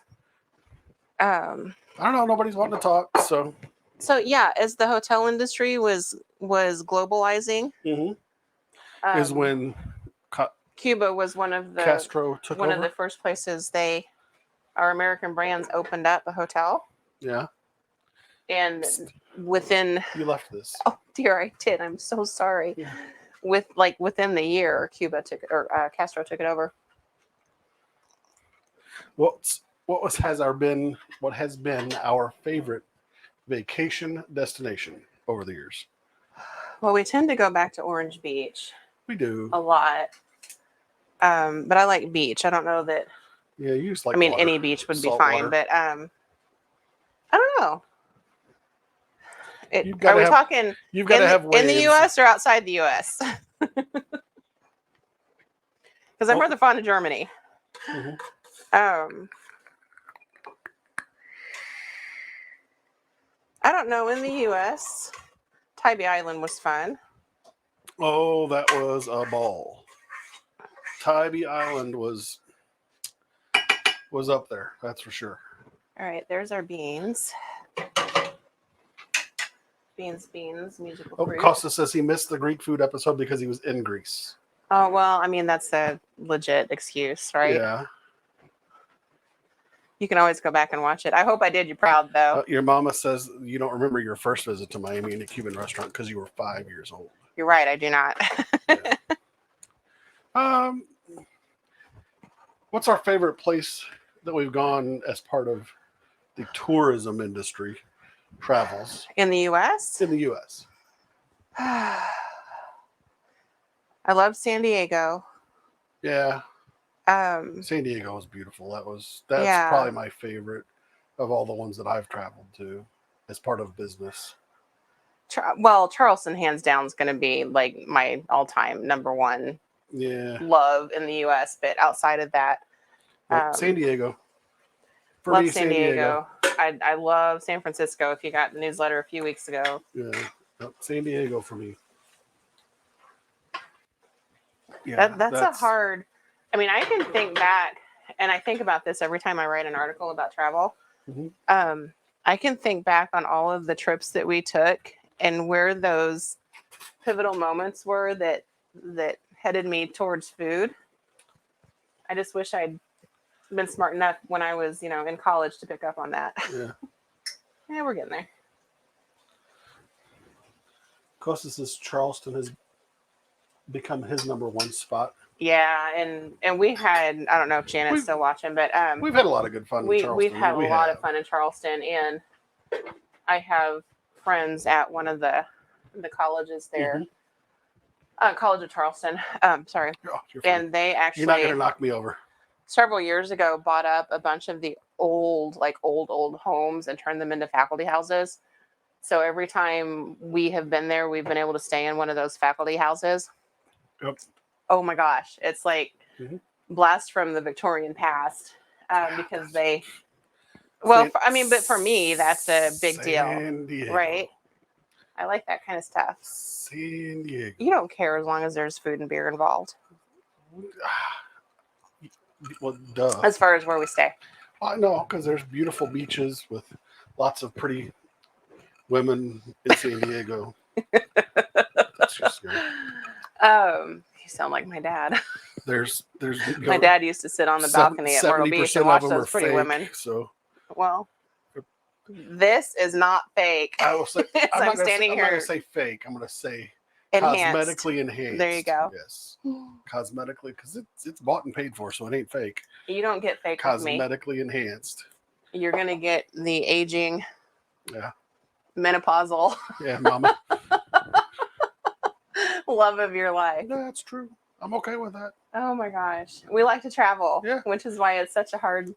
Speaker 2: Um,
Speaker 1: I don't know. Nobody's wanting to talk. So
Speaker 2: so yeah, as the hotel industry was globalizing,
Speaker 1: is
Speaker 2: um,
Speaker 1: when
Speaker 2: Cuba was one of the
Speaker 1: Castro took over.
Speaker 2: first places our American brands opened up a hotel.
Speaker 1: Yeah.
Speaker 2: And within
Speaker 1: You left this.
Speaker 2: oh dear, I did. I'm so sorry.
Speaker 1: Yeah.
Speaker 2: Within the year, Castro took it over.
Speaker 1: What has been our favorite vacation destination over the years?
Speaker 2: Well, we tend to go back to Orange Beach
Speaker 1: We do.
Speaker 2: a lot. But I like beach. I don't know that.
Speaker 1: Yeah, you just like.
Speaker 2: I mean,
Speaker 1: water.
Speaker 2: any beach would
Speaker 1: Salt
Speaker 2: be fine,
Speaker 1: water.
Speaker 2: but I don't know.
Speaker 1: You've
Speaker 2: Are
Speaker 1: gotta
Speaker 2: we
Speaker 1: have-
Speaker 2: talking
Speaker 1: You've got to have waves.
Speaker 2: in the U.S. or outside the U.S.? Because I'm rather fond of Germany.
Speaker 1: Mhm.
Speaker 2: I don't know. In the U.S., Tybee Island was fun.
Speaker 1: Oh, that was a ball. Tybee Island was up there. That's for sure.
Speaker 2: All right, there's our beans. Beans, musical fruit.
Speaker 1: Costa says he missed the Greek food episode because he was in Greece.
Speaker 2: Oh, well, I mean, that's a legit excuse, right?
Speaker 1: Yeah.
Speaker 2: You can always go back and watch it. I hope I did you proud, though.
Speaker 1: Your mama says you don't remember your first visit to Miami in a Cuban restaurant because you were 5 years old.
Speaker 2: You're right, I do not.
Speaker 1: Yeah. What's our favorite place that we've gone as part of the tourism industry travels
Speaker 2: In the U.S.?
Speaker 1: in the U.S.?
Speaker 2: I love San Diego.
Speaker 1: Yeah.
Speaker 2: Um,
Speaker 1: San Diego was beautiful. That's
Speaker 2: Yeah.
Speaker 1: probably my favorite of all the ones that I've traveled to as part of business.
Speaker 2: well, Charleston, hands down, is going to be like my all-time number one
Speaker 1: Yeah.
Speaker 2: love in the U.S. But outside of that,
Speaker 1: San Diego. For
Speaker 2: love
Speaker 1: me,
Speaker 2: San Diego. I love San Francisco. If you got the newsletter a few weeks ago,
Speaker 1: Yeah. San Diego for me. Yeah,
Speaker 2: that's a hard. I mean, I can think back, and I think about this every time I write an article about travel.
Speaker 1: Mhm.
Speaker 2: I can think back on all of the trips that we took and where those pivotal moments were that headed me towards food. I just wish I'd been smart enough when I was, in college to pick up on that.
Speaker 1: Yeah.
Speaker 2: Yeah, we're getting there.
Speaker 1: Costa says Charleston has become his number one spot.
Speaker 2: Yeah, and we had, I don't know if Janet's still watching, but
Speaker 1: we've had a lot of good fun in Charleston.
Speaker 2: We've had a lot of fun in Charleston, and I have friends at one of the colleges there. College of Charleston. Sorry.
Speaker 1: Oh,
Speaker 2: and they actually,
Speaker 1: you're not going to knock me over.
Speaker 2: Several years ago, bought up a bunch of the old homes and turned them into faculty houses. So every time we have been there, we've been able to stay in one of those faculty houses.
Speaker 1: Yep.
Speaker 2: Oh my gosh, it's like blast from the Victorian past, because they. Well, but for me, that's a big deal, right? I like that kind of stuff.
Speaker 1: San Diego.
Speaker 2: You don't care as long as there's food and beer involved.
Speaker 1: Well, duh.
Speaker 2: As far as where we stay.
Speaker 1: I know, because there's beautiful beaches with lots of pretty women in San Diego. That's just good.
Speaker 2: You sound like my dad.
Speaker 1: There's
Speaker 2: my dad used to sit on the balcony at Myrtle Beach and watch those pretty women.
Speaker 1: So,
Speaker 2: well, this is not fake.
Speaker 1: I will say,
Speaker 2: I'm not going to
Speaker 1: say fake. I'm going to say
Speaker 2: enhanced.
Speaker 1: Cosmetically enhanced.
Speaker 2: There you go.
Speaker 1: Yes, cosmetically, because it's bought and paid for, so it ain't fake.
Speaker 2: You don't get fake with me.
Speaker 1: Cosmetically enhanced.
Speaker 2: You're going to get the aging.
Speaker 1: Yeah.
Speaker 2: Menopausal.
Speaker 1: Yeah, mama.
Speaker 2: Love of your life.
Speaker 1: That's true. I'm okay with that.
Speaker 2: Oh my gosh. We like to travel.
Speaker 1: Yeah.
Speaker 2: Which is why it's such a hard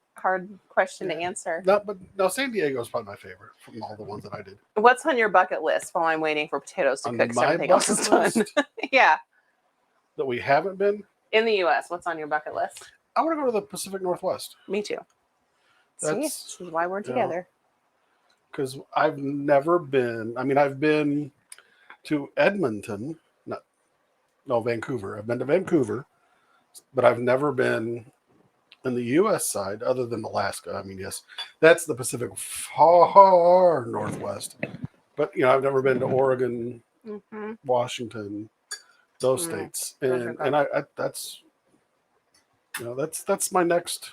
Speaker 2: question to answer.
Speaker 1: No, San Diego is probably my favorite from all the ones that I did.
Speaker 2: What's on your bucket list while I'm waiting for potatoes to cook so everything else is done? Yeah.
Speaker 1: That we haven't been?
Speaker 2: In the U.S., what's on your bucket list?
Speaker 1: I want to go to the Pacific Northwest.
Speaker 2: Me too. This is why we're together.
Speaker 1: Because I've never been, I've been to Edmonton, Vancouver. I've been to Vancouver, but I've never been in the U.S. side, other than Alaska, I mean, yes, that's the Pacific far Northwest. But I've never been to Oregon, Washington, those states, and I that's that's my next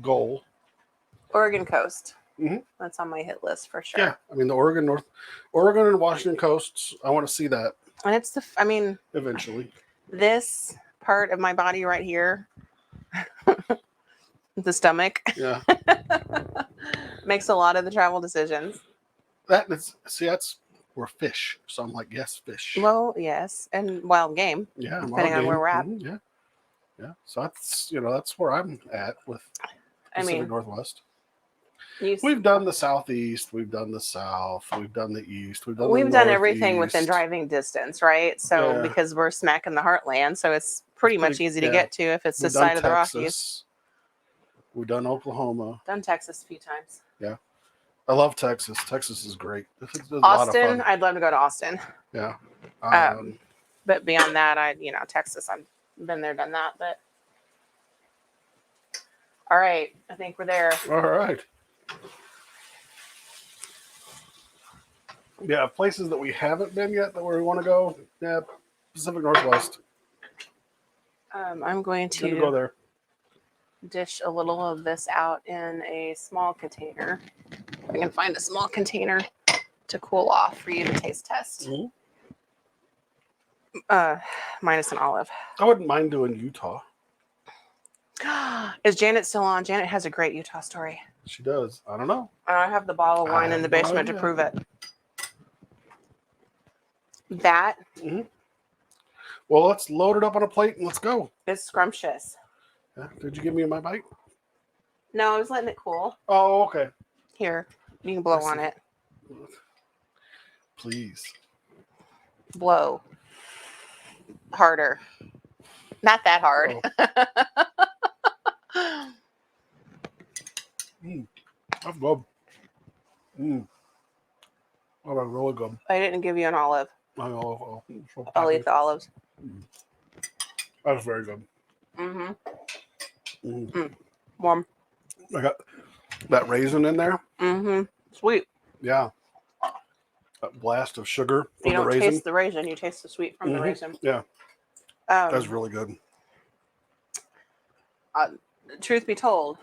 Speaker 1: goal.
Speaker 2: Oregon coast.
Speaker 1: Mm-hmm.
Speaker 2: That's on my hit list for sure.
Speaker 1: Yeah, I mean the Oregon and Washington coasts. I want to see that.
Speaker 2: And it's
Speaker 1: eventually.
Speaker 2: This part of my body right here, the stomach, makes a lot of the travel decisions.
Speaker 1: That's we're fish, so I'm like, yes, fish.
Speaker 2: Well, yes, and wild game.
Speaker 1: Yeah,
Speaker 2: depending on where we're at.
Speaker 1: Mm-hmm. Yeah. So that's where I'm at with Pacific Northwest. We've done the Southeast, we've done the South, we've done the East, we've done
Speaker 2: everything within driving distance, right? So because we're smack in the heartland, so it's pretty much easy to get to if it's the side of the Rockies.
Speaker 1: We've done Oklahoma.
Speaker 2: Done Texas a few times.
Speaker 1: Yeah. I love Texas. Texas is great. It's
Speaker 2: Austin,
Speaker 1: a lot of fun.
Speaker 2: I'd love to go to Austin.
Speaker 1: Yeah.
Speaker 2: But beyond that, Texas, I've been there, done that. But all right, I think we're there.
Speaker 1: All right. Yeah, places that we haven't been yet that we want to go. Yeah, Pacific Northwest.
Speaker 2: I'm going to
Speaker 1: go there.
Speaker 2: Dish a little of this out in a small container. I can find a small container to cool off for you to taste test. Minus an olive.
Speaker 1: I wouldn't mind doing Utah.
Speaker 2: Is Janet still on? Janet has a great Utah story.
Speaker 1: She does. I don't know.
Speaker 2: I have the bottle of wine in the basement to prove it. That.
Speaker 1: Mm-hmm. Well, let's load it up on a plate and let's go.
Speaker 2: It's scrumptious.
Speaker 1: Yeah. Did you give me my bite?
Speaker 2: No, I was letting it cool.
Speaker 1: Oh, okay.
Speaker 2: Here, you can blow on it.
Speaker 1: Please.
Speaker 2: Blow. Harder. Not that hard.
Speaker 1: Oh. That's good. Oh, that's really good.
Speaker 2: I didn't give you an olive.
Speaker 1: I'll
Speaker 2: eat the olives.
Speaker 1: That's very good.
Speaker 2: Warm.
Speaker 1: I got that raisin in there.
Speaker 2: Sweet.
Speaker 1: Yeah. A blast of sugar from
Speaker 2: you don't
Speaker 1: the raisin.
Speaker 2: Taste the raisin. You taste the sweet from the raisin.
Speaker 1: Yeah. That's really good.
Speaker 2: Truth be told,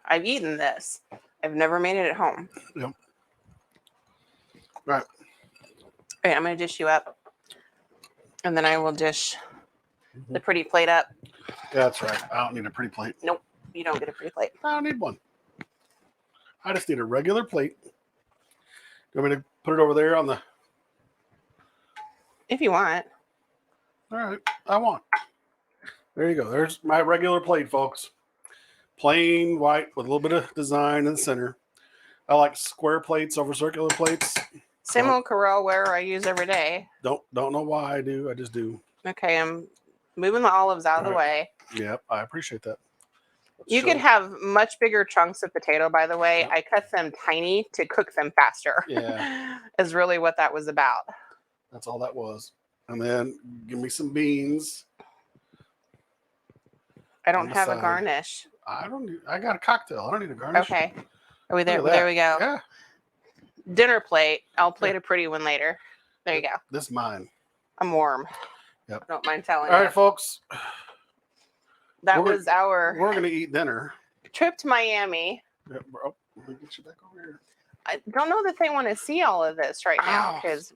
Speaker 2: I've eaten this. I've never made it at home.
Speaker 1: Yep. Right.
Speaker 2: Okay, I'm going to dish you up. And then I will dish the pretty plate up.
Speaker 1: Yeah, that's right. I don't need a pretty plate.
Speaker 2: Nope. You don't get a pretty plate.
Speaker 1: I don't need one. I just need a regular plate. You want me to put it over there on the...
Speaker 2: If you want.
Speaker 1: All right. I want. There you go. There's my regular plate, folks. Plain white with a little bit of design in the center. I like square plates over circular plates.
Speaker 2: Same old Corelware I use every day.
Speaker 1: Don't know why I do. I just do.
Speaker 2: Okay, I'm moving the olives out of the way.
Speaker 1: Yep, I appreciate that.
Speaker 2: You could have much bigger chunks of potato, by the way. Yep. I cut them tiny to cook them faster.
Speaker 1: Yeah.
Speaker 2: Is really what that was about.
Speaker 1: That's all that was. And then give me some beans.
Speaker 2: I don't have a garnish.
Speaker 1: I got a cocktail. I don't need a garnish.
Speaker 2: Okay. Are we there? There we go.
Speaker 1: Yeah.
Speaker 2: Dinner plate. I'll plate a pretty one later. There you go.
Speaker 1: This is mine.
Speaker 2: I'm warm.
Speaker 1: Yep.
Speaker 2: I don't mind telling you.
Speaker 1: All right, folks.
Speaker 2: That was our...
Speaker 1: We're going to eat dinner.
Speaker 2: Trip to Miami.
Speaker 1: Yep. Oh, let me get you back over here.
Speaker 2: I don't know that they want to see all of this right now because,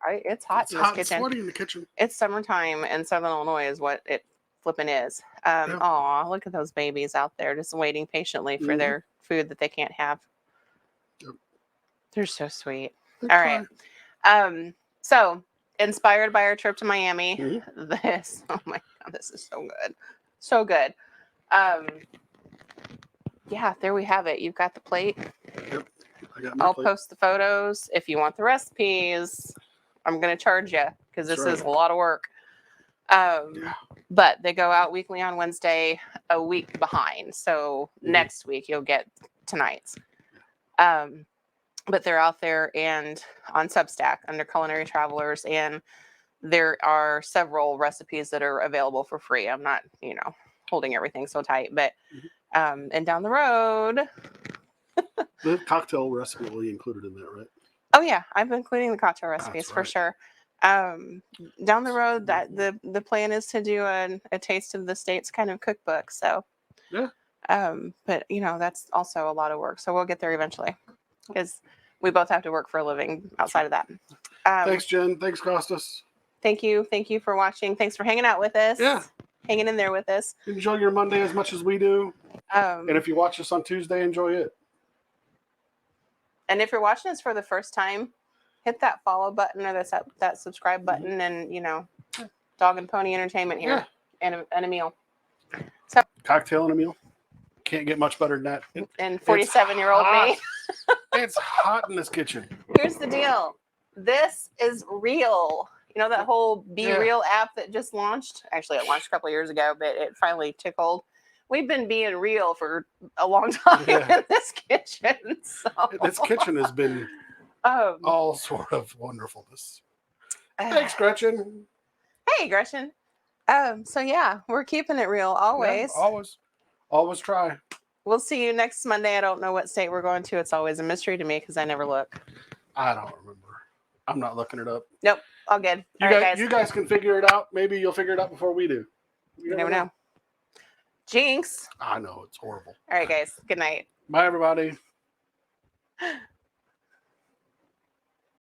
Speaker 2: it's hot in this kitchen. It's
Speaker 1: sweaty in the kitchen.
Speaker 2: It's summertime in Southern Illinois is what it flipping is. Aw, look at those babies out there just waiting patiently for their food that they can't have.
Speaker 1: Yep.
Speaker 2: They're so sweet. All right. So inspired by our trip to Miami, this, oh my God, this is so good. So good. Yeah, there we have it. You've got the plate.
Speaker 1: Yep.
Speaker 2: I'll post the photos. If you want the recipes, I'm going to charge you because this is a lot of work. But they go out weekly on Wednesday, a week behind. So next week you'll get tonight's. But they're out there and on Substack under Culinary Travelers, and there are several recipes that are available for free. I'm not, holding everything so tight. But
Speaker 1: Mhm.
Speaker 2: and down the road,
Speaker 1: The cocktail recipe will be included in that, right?
Speaker 2: oh yeah, I've been including the cocktail recipes
Speaker 1: That's
Speaker 2: for
Speaker 1: right.
Speaker 2: sure. Down the road, that the plan is to do a taste of the states kind of cookbook. So
Speaker 1: Yeah.
Speaker 2: but that's also a lot of work. So we'll get there eventually because we both have to work for a living outside of that.
Speaker 1: Thanks, Jen. Thanks, Costas.
Speaker 2: Thank you for watching. Thanks for hanging out with us.
Speaker 1: Yeah.
Speaker 2: Hanging in there with us.
Speaker 1: Enjoy your Monday as much as we do. And if you watch us on Tuesday, enjoy it.
Speaker 2: And if you're watching this for the first time, hit that follow button or that subscribe button, and Dog and Pony Entertainment here, and a meal. So
Speaker 1: cocktail and a meal. Can't get much better than that.
Speaker 2: And 47-year-old me.
Speaker 1: It's hot in this kitchen.
Speaker 2: Here's the deal. This is real. You know that whole Be Real app that just launched? Actually, it launched a couple of years ago, but it finally took hold. We've been being real for a long time in this kitchen. So.
Speaker 1: This kitchen has been all sort of wonderfulness. Thanks, Gretchen.
Speaker 2: Hey, Gretchen. So yeah, we're keeping it real always.
Speaker 1: Yeah, always try.
Speaker 2: We'll see you next Monday. I don't know what state we're going to. It's always a mystery to me because I never look.
Speaker 1: I don't remember. I'm not looking it up.
Speaker 2: Nope. All good.
Speaker 1: You guys can figure it out. Maybe you'll figure it out before we do.
Speaker 2: You never know. Jinx.
Speaker 1: I know. It's horrible.
Speaker 2: All right, guys. Good night.
Speaker 1: Bye, everybody.